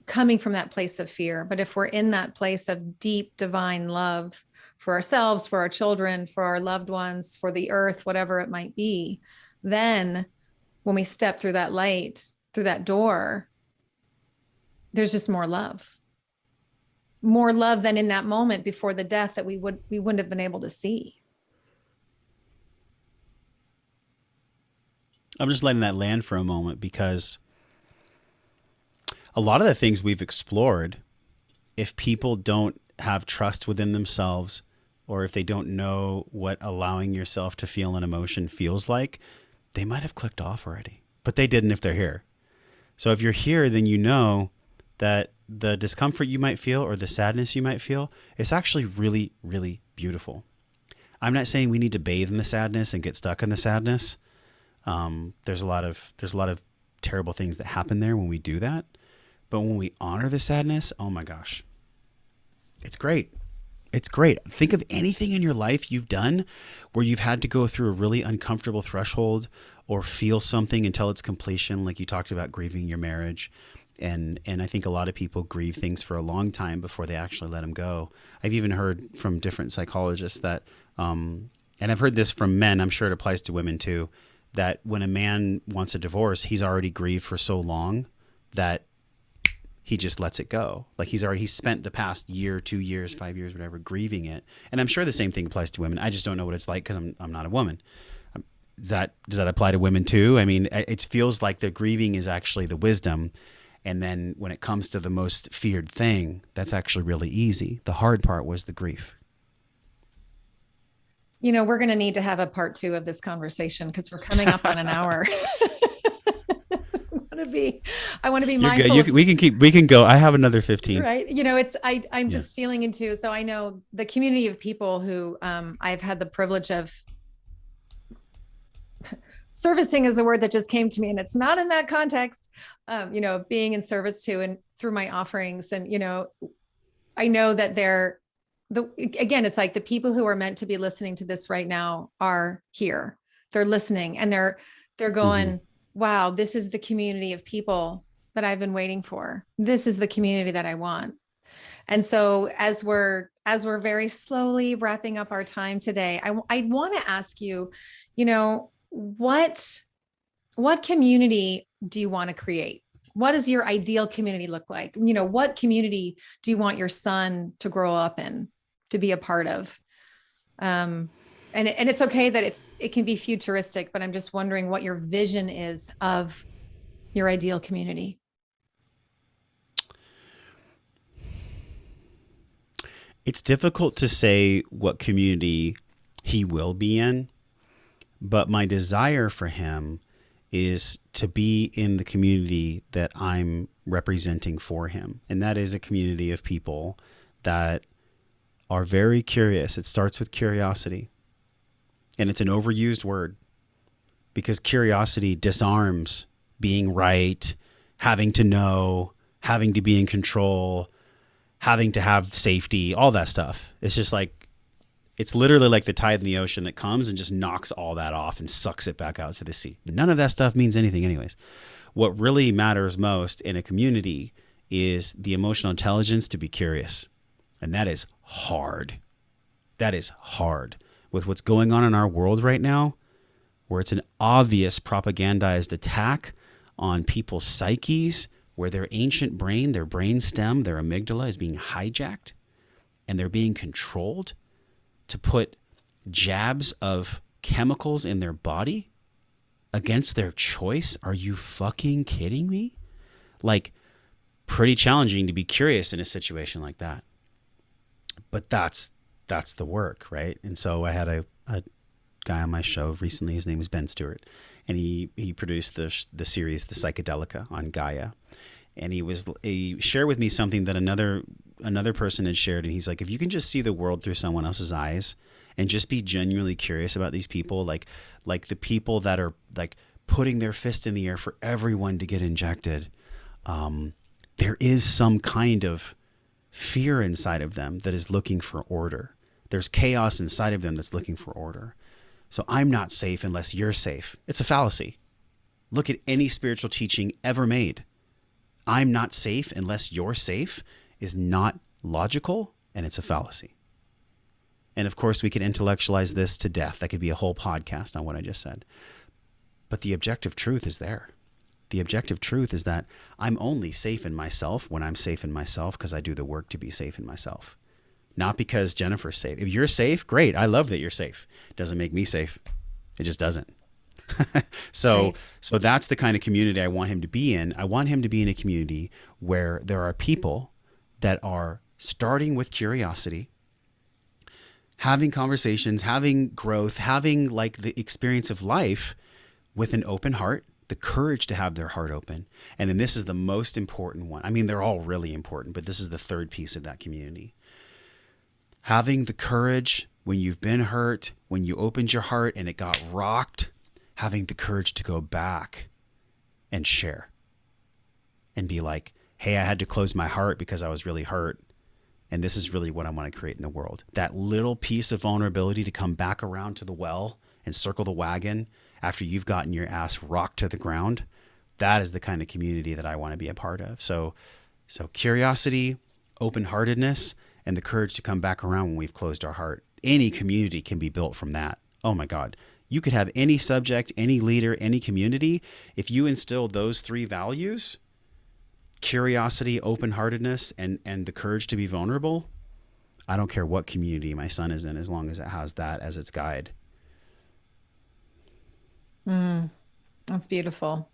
[SPEAKER 1] coming from that place of fear. But if we're in that place of deep divine love for ourselves, for our children, for our loved ones, for the earth, whatever it might be, then when we step through that light, through that door, there's just more love than in that moment before the death that we wouldn't have been able to see.
[SPEAKER 2] I'm just letting that land for a moment, because a lot of the things we've explored, if people don't have trust within themselves, or if they don't know what allowing yourself to feel an emotion feels like, they might have clicked off already, but they didn't if they're here. So if you're here, then you know that the discomfort you might feel or the sadness you might feel is actually really, really beautiful. I'm not saying we need to bathe in the sadness and get stuck in the sadness. There's a lot of terrible things that happen there when we do that. But when we honor the sadness, oh my gosh, it's great. It's great. Think of anything in your life you've done where you've had to go through a really uncomfortable threshold or feel something until its completion, like you talked about grieving your marriage. And I think a lot of people grieve things for a long time before they actually let them go. I've even heard from different psychologists that, and I've heard this from men, I'm sure it applies to women too, that when a man wants a divorce, he's already grieved for so long that he just lets it go. Like he's spent the past year, 2 years, 5 years, whatever, grieving it. And I'm sure the same thing applies to women. I just don't know what it's like because I'm not a woman. Does that apply to women too? I mean, it feels like the grieving is actually the wisdom. And then when it comes to the most feared thing, that's actually really easy. The hard part was the grief.
[SPEAKER 1] We're going to need to have a part 2 of this conversation because we're coming up on an hour. I want to be mindful.
[SPEAKER 2] We can go. I have another 15.
[SPEAKER 1] Right. I'm just feeling into, so I know the community of people who I've had the privilege of servicing is a word that just came to me, and it's not in that context, being in service to and through my offerings. And, I know that again, it's like the people who are meant to be listening to this right now are here. They're listening and they're going, wow, this is the community of people that I've been waiting for. This is the community that I want. And so as we're very slowly wrapping up our time today, I want to ask you, what community do you want to create? What does your ideal community look like? What community do you want your son to grow up in, to be a part of? And it's okay that it can be futuristic, but I'm just wondering what your vision is of your ideal community.
[SPEAKER 2] It's difficult to say what community he will be in, but my desire for him is to be in the community that I'm representing for him. And that is a community of people that are very curious. It starts with curiosity. And it's an overused word because curiosity disarms being right, having to know, having to be in control, having to have safety, all that stuff. It's just like, It's literally like the tide in the ocean that comes and just knocks all that off and sucks it back out to the sea. None of that stuff means anything anyways. What really matters most in a community is the emotional intelligence to be curious. And that is hard. That is hard. With what's going on in our world right now, where it's an obvious propagandized attack on people's psyches, where their ancient brain, their brain stem, their amygdala is being hijacked and they're being controlled to put jabs of chemicals in their body against their choice. Are you fucking kidding me? Like, pretty challenging to be curious in a situation like that. But that's the work, right? And so I had a guy on my show recently. His name is Ben Stewart, and he produced the series The Psychedelica on Gaia. And he shared with me something that another person had shared, and he's like, if you can just see the world through someone else's eyes and just be genuinely curious about these people, like the people that are like putting their fist in the air for everyone to get injected, there is some kind of fear inside of them that is looking for order. There's chaos inside of them that's looking for order. So I'm not safe unless you're safe. It's a fallacy. Look at any spiritual teaching ever made. I'm not safe unless you're safe is not logical, and it's a fallacy. And of course, we could intellectualize this to death. That could be a whole podcast on what I just said. But the objective truth is there. The objective truth is that I'm only safe in myself when I'm safe in myself because I do the work to be safe in myself. Not because Jennifer's safe. If you're safe, great. I love that you're safe. It doesn't make me safe. It just doesn't. So that's the kind of community I want him to be in. I want him to be in a community where there are people that are starting with curiosity, having conversations, having growth, having like the experience of life with an open heart, the courage to have their heart open. And then this is the most important one. I mean, they're all really important, but this is the third piece of that community. Having the courage when you've been hurt, when you opened your heart and it got rocked, having the courage to go back and share and be like, hey, I had to close my heart because I was really hurt. And this is really what I want to create in the world. That little piece of vulnerability to come back around to the well and circle the wagon after you've gotten your ass rocked to the ground. That is the kind of community that I want to be a part of. So curiosity, open-heartedness, and the courage to come back around when we've closed our heart. Any community can be built from that. Oh my God. You could have any subject, any leader, any community. If you instill those three values, curiosity, open-heartedness, and the courage to be vulnerable, I don't care what community my son is in as long as it has that as its guide.
[SPEAKER 1] That's beautiful.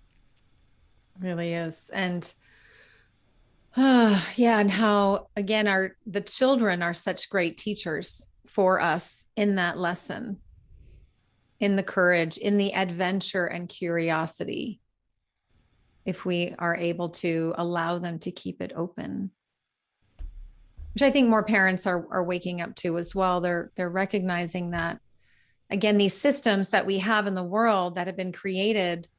[SPEAKER 1] It really is. And yeah, and how, again, the children are such great teachers for us in that lesson, in the courage, in the adventure and curiosity, if we are able to allow them to keep it open, which I think more parents are waking up to as well. They're recognizing that, again, these systems that we have in the world that have been created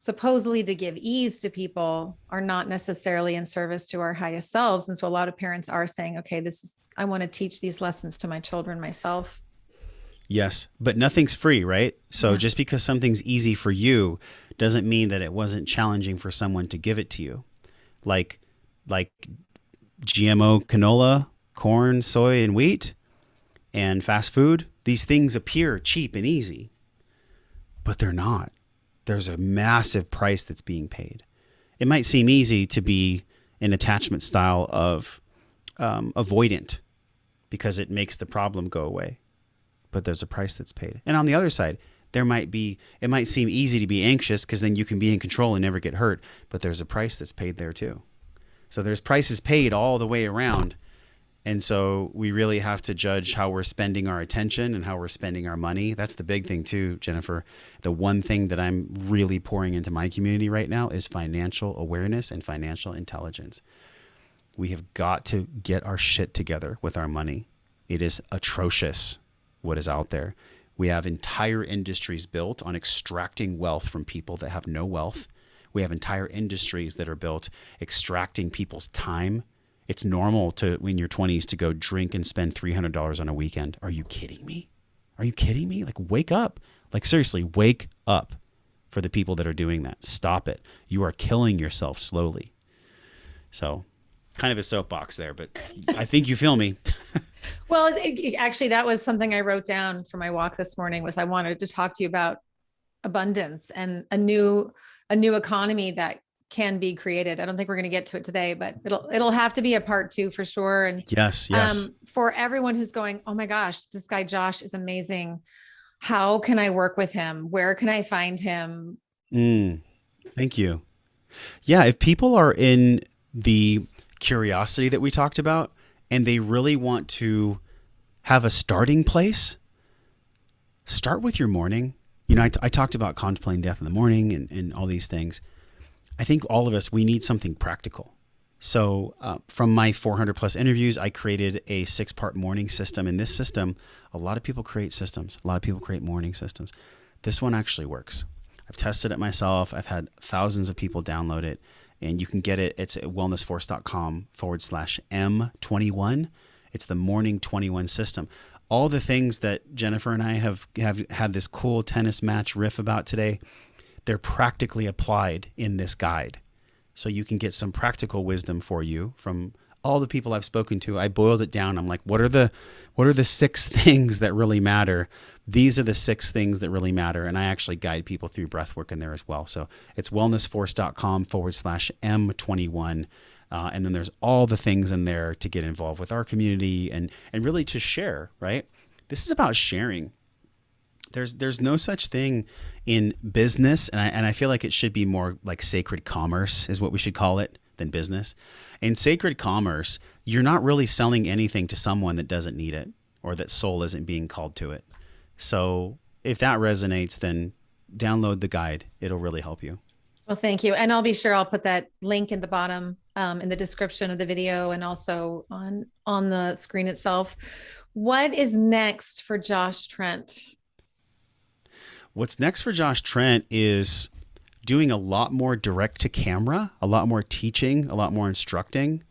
[SPEAKER 1] supposedly to give ease to people are not necessarily in service to our highest selves. And so a lot of parents are saying, okay, I want to teach these lessons to my children myself.
[SPEAKER 2] Yes, but nothing's free, right? So just because something's easy for you doesn't mean that it wasn't challenging for someone to give it to you. Like GMO canola, corn, soy, and wheat, and fast food. These things appear cheap and easy, but they're not. There's a massive price that's being paid. It might seem easy to be an attachment style of avoidant because it makes the problem go away, but there's a price that's paid. And on the other side, it might seem easy to be anxious because then you can be in control and never get hurt, but there's a price that's paid there too. So there's prices paid all the way around. And so we really have to judge how we're spending our attention and how we're spending our money. That's the big thing too, Jennifer. The one thing that I'm really pouring into my community right now is financial awareness and financial intelligence. We have got to get our shit together with our money. It is atrocious what is out there. We have entire industries built on extracting wealth from people that have no wealth. We have entire industries that are built extracting people's time It's normal to, in your 20s, to go drink and spend $300 on a weekend. Are you kidding me? Are you kidding me? Like, wake up. Like, seriously, wake up for the people that are doing that. Stop it. You are killing yourself slowly. So, kind of a soapbox there, but I think you feel me.
[SPEAKER 1] Well, actually, that was something I wrote down for my walk this morning. Was I wanted to talk to you about abundance and a new economy that can be created. I don't think we're going to get to it today, but it'll have to be a part two for sure. And
[SPEAKER 2] Yes, yes.
[SPEAKER 1] for everyone who's going, oh my gosh, this guy Josh is amazing. How can I work with him? Where can I find him?
[SPEAKER 2] Thank you. Yeah, if people are in the curiosity that we talked about and they really want to have a starting place, start with your morning. You know, I talked about contemplating death in the morning and all these things. I think all of us, we need something practical. So from my 400 plus interviews, I created a 6-part morning system. In this system, a lot of people create systems. A lot of people create morning systems. This one actually works. I've tested it myself. I've had thousands of people download it, and you can get it. It's at wellnessforce.com/M21. It's the morning 21 system. All the things that Jennifer and I have had this cool tennis match riff about today, they're practically applied in this guide. So you can get some practical wisdom for you from all the people I've spoken to. I boiled it down. I'm like, what are the 6 things that really matter? These are the 6 things that really matter. And I actually guide people through breath work in there as well. So it's wellnessforce.com/M21. And then there's all the things in there to get involved with our community and really to share, right? This is about sharing. There's no such thing in business, and I feel like it should be more like sacred commerce is what we should call it than business. In sacred commerce, you're not really selling anything to someone that doesn't need it or that soul isn't being called to it. So if that resonates, then download the guide. It'll really help you.
[SPEAKER 1] Well, thank you. And I'll be sure I'll put that link in the bottom in the description of the video and also on the screen itself. What is next for Josh Trent?
[SPEAKER 2] What's next for Josh Trent is doing a lot more direct to camera, a lot more teaching, a lot more instructing.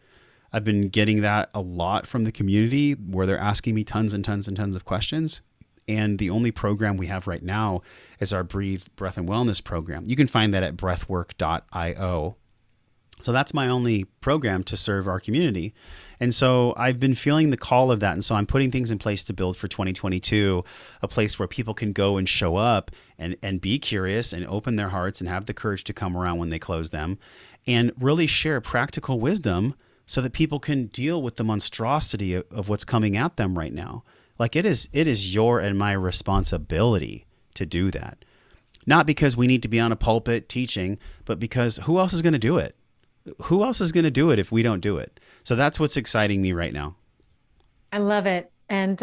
[SPEAKER 2] I've been getting that a lot from the community where they're asking me tons and tons and tons of questions. And the only program we have right now is our Breathe, Breath, and Wellness program. You can find that at breathwork.io. So that's my only program to serve our community. And so I've been feeling the call of that. And so I'm putting things in place to build for 2022, a place where people can go and show up and be curious and open their hearts and have the courage to come around when they close them and really share practical wisdom so that people can deal with the monstrosity of what's coming at them right now. Like it is your and my responsibility to do that. Not because we need to be on a pulpit teaching, but because who else is going to do it? Who else is going to do it if we don't do it? So that's what's exciting me right now.
[SPEAKER 1] I love it. And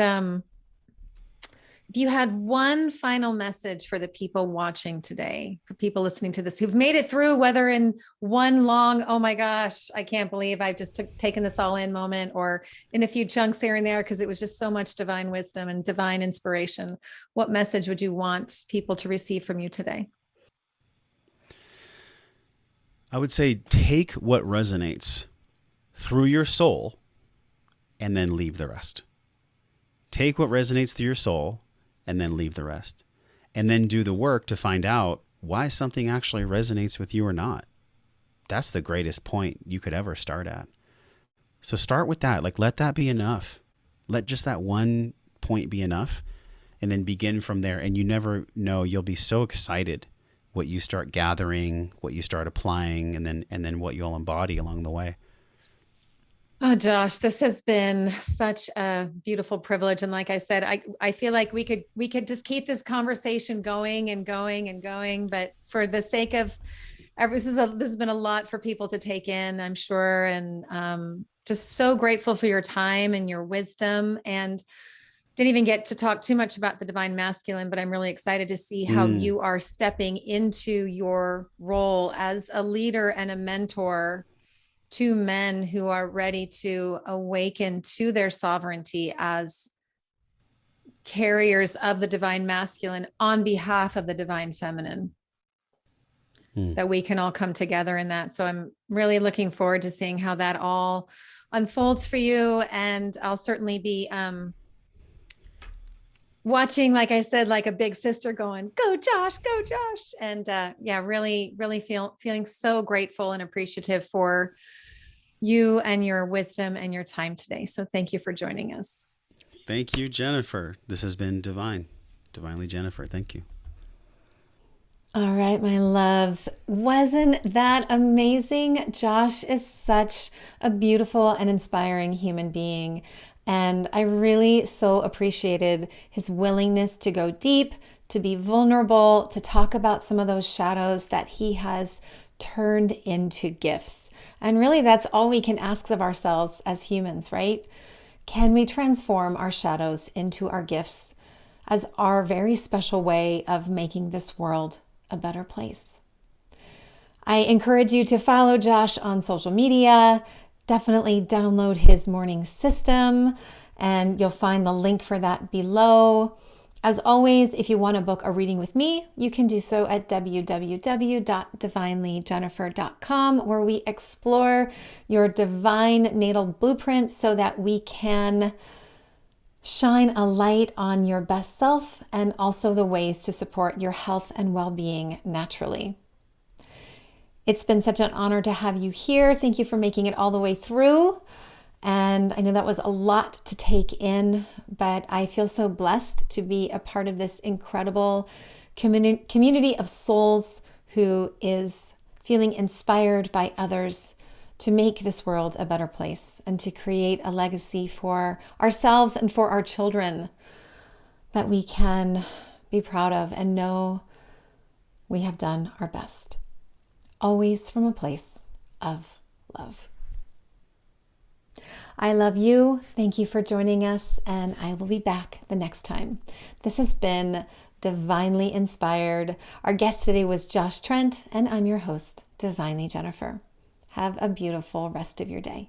[SPEAKER 1] if you had one final message for the people watching today, for people listening to this who've made it through, whether in one long, oh my gosh, I can't believe I've just taken this all in moment, or in a few chunks here and there, because it was just so much divine wisdom and divine inspiration, what message would you want people to receive from you today?
[SPEAKER 2] I would say take what resonates through your soul and then leave the rest. Take what resonates through your soul and then leave the rest. And then do the work to find out why something actually resonates with you or not. That's the greatest point you could ever start at. So start with that. Like, let that be enough. Let just that one point be enough and then begin from there. And you never know, you'll be so excited what you start gathering, what you start applying, and then what you'll embody along the way.
[SPEAKER 1] Oh, Josh, this has been such a beautiful privilege. And like I said, I feel like we could just keep this conversation going and going and going. But for the sake of this has been a lot for people to take in, I'm sure. And just so grateful for your time and your wisdom. And didn't even get to talk too much about the divine masculine, but I'm really excited to see how you are stepping into your role as a leader and a mentor to men who are ready to awaken to their sovereignty as carriers of the divine masculine on behalf of the divine feminine. That we can all come together in that. So I'm really looking forward to seeing how that all unfolds for you. And I'll certainly be watching, like I said, like a big sister going, go Josh, go Josh. And yeah, really, really feeling so grateful and appreciative for you and your wisdom and your time today. So thank you for joining us.
[SPEAKER 2] Thank you, Jennifer. This has been divine. Divinely Jennifer. Thank you.
[SPEAKER 1] All right, my loves. Wasn't that amazing? Josh is such a beautiful and inspiring human being. And I really so appreciated his willingness to go deep, to be vulnerable, to talk about some of those shadows that he has turned into gifts. And really, that's all we can ask of ourselves as humans, right? Can we transform our shadows into our gifts as our very special way of making this world a better place? I encourage you to follow Josh on social media. Definitely download his morning system, and you'll find the link for that below. As always, if you want to book a reading with me, you can do so at www.divinelyjennifer.com, where we explore your divine natal blueprint so that we can shine a light on your best self and also the ways to support your health and well-being naturally. It's been such an honor to have you here. Thank you for making it all the way through. And I know that was a lot to take in, but I feel so blessed to be a part of this incredible community of souls who is feeling inspired by others to make this world a better place and to create a legacy for ourselves and for our children that we can be proud of and know we have done our best. Always from a place of love. I love you. Thank you for joining us, and I will be back the next time. This has been Divinely Inspired. Our guest today was Josh Trent, and I'm your host, Divinely Jennifer. Have a beautiful rest of your day.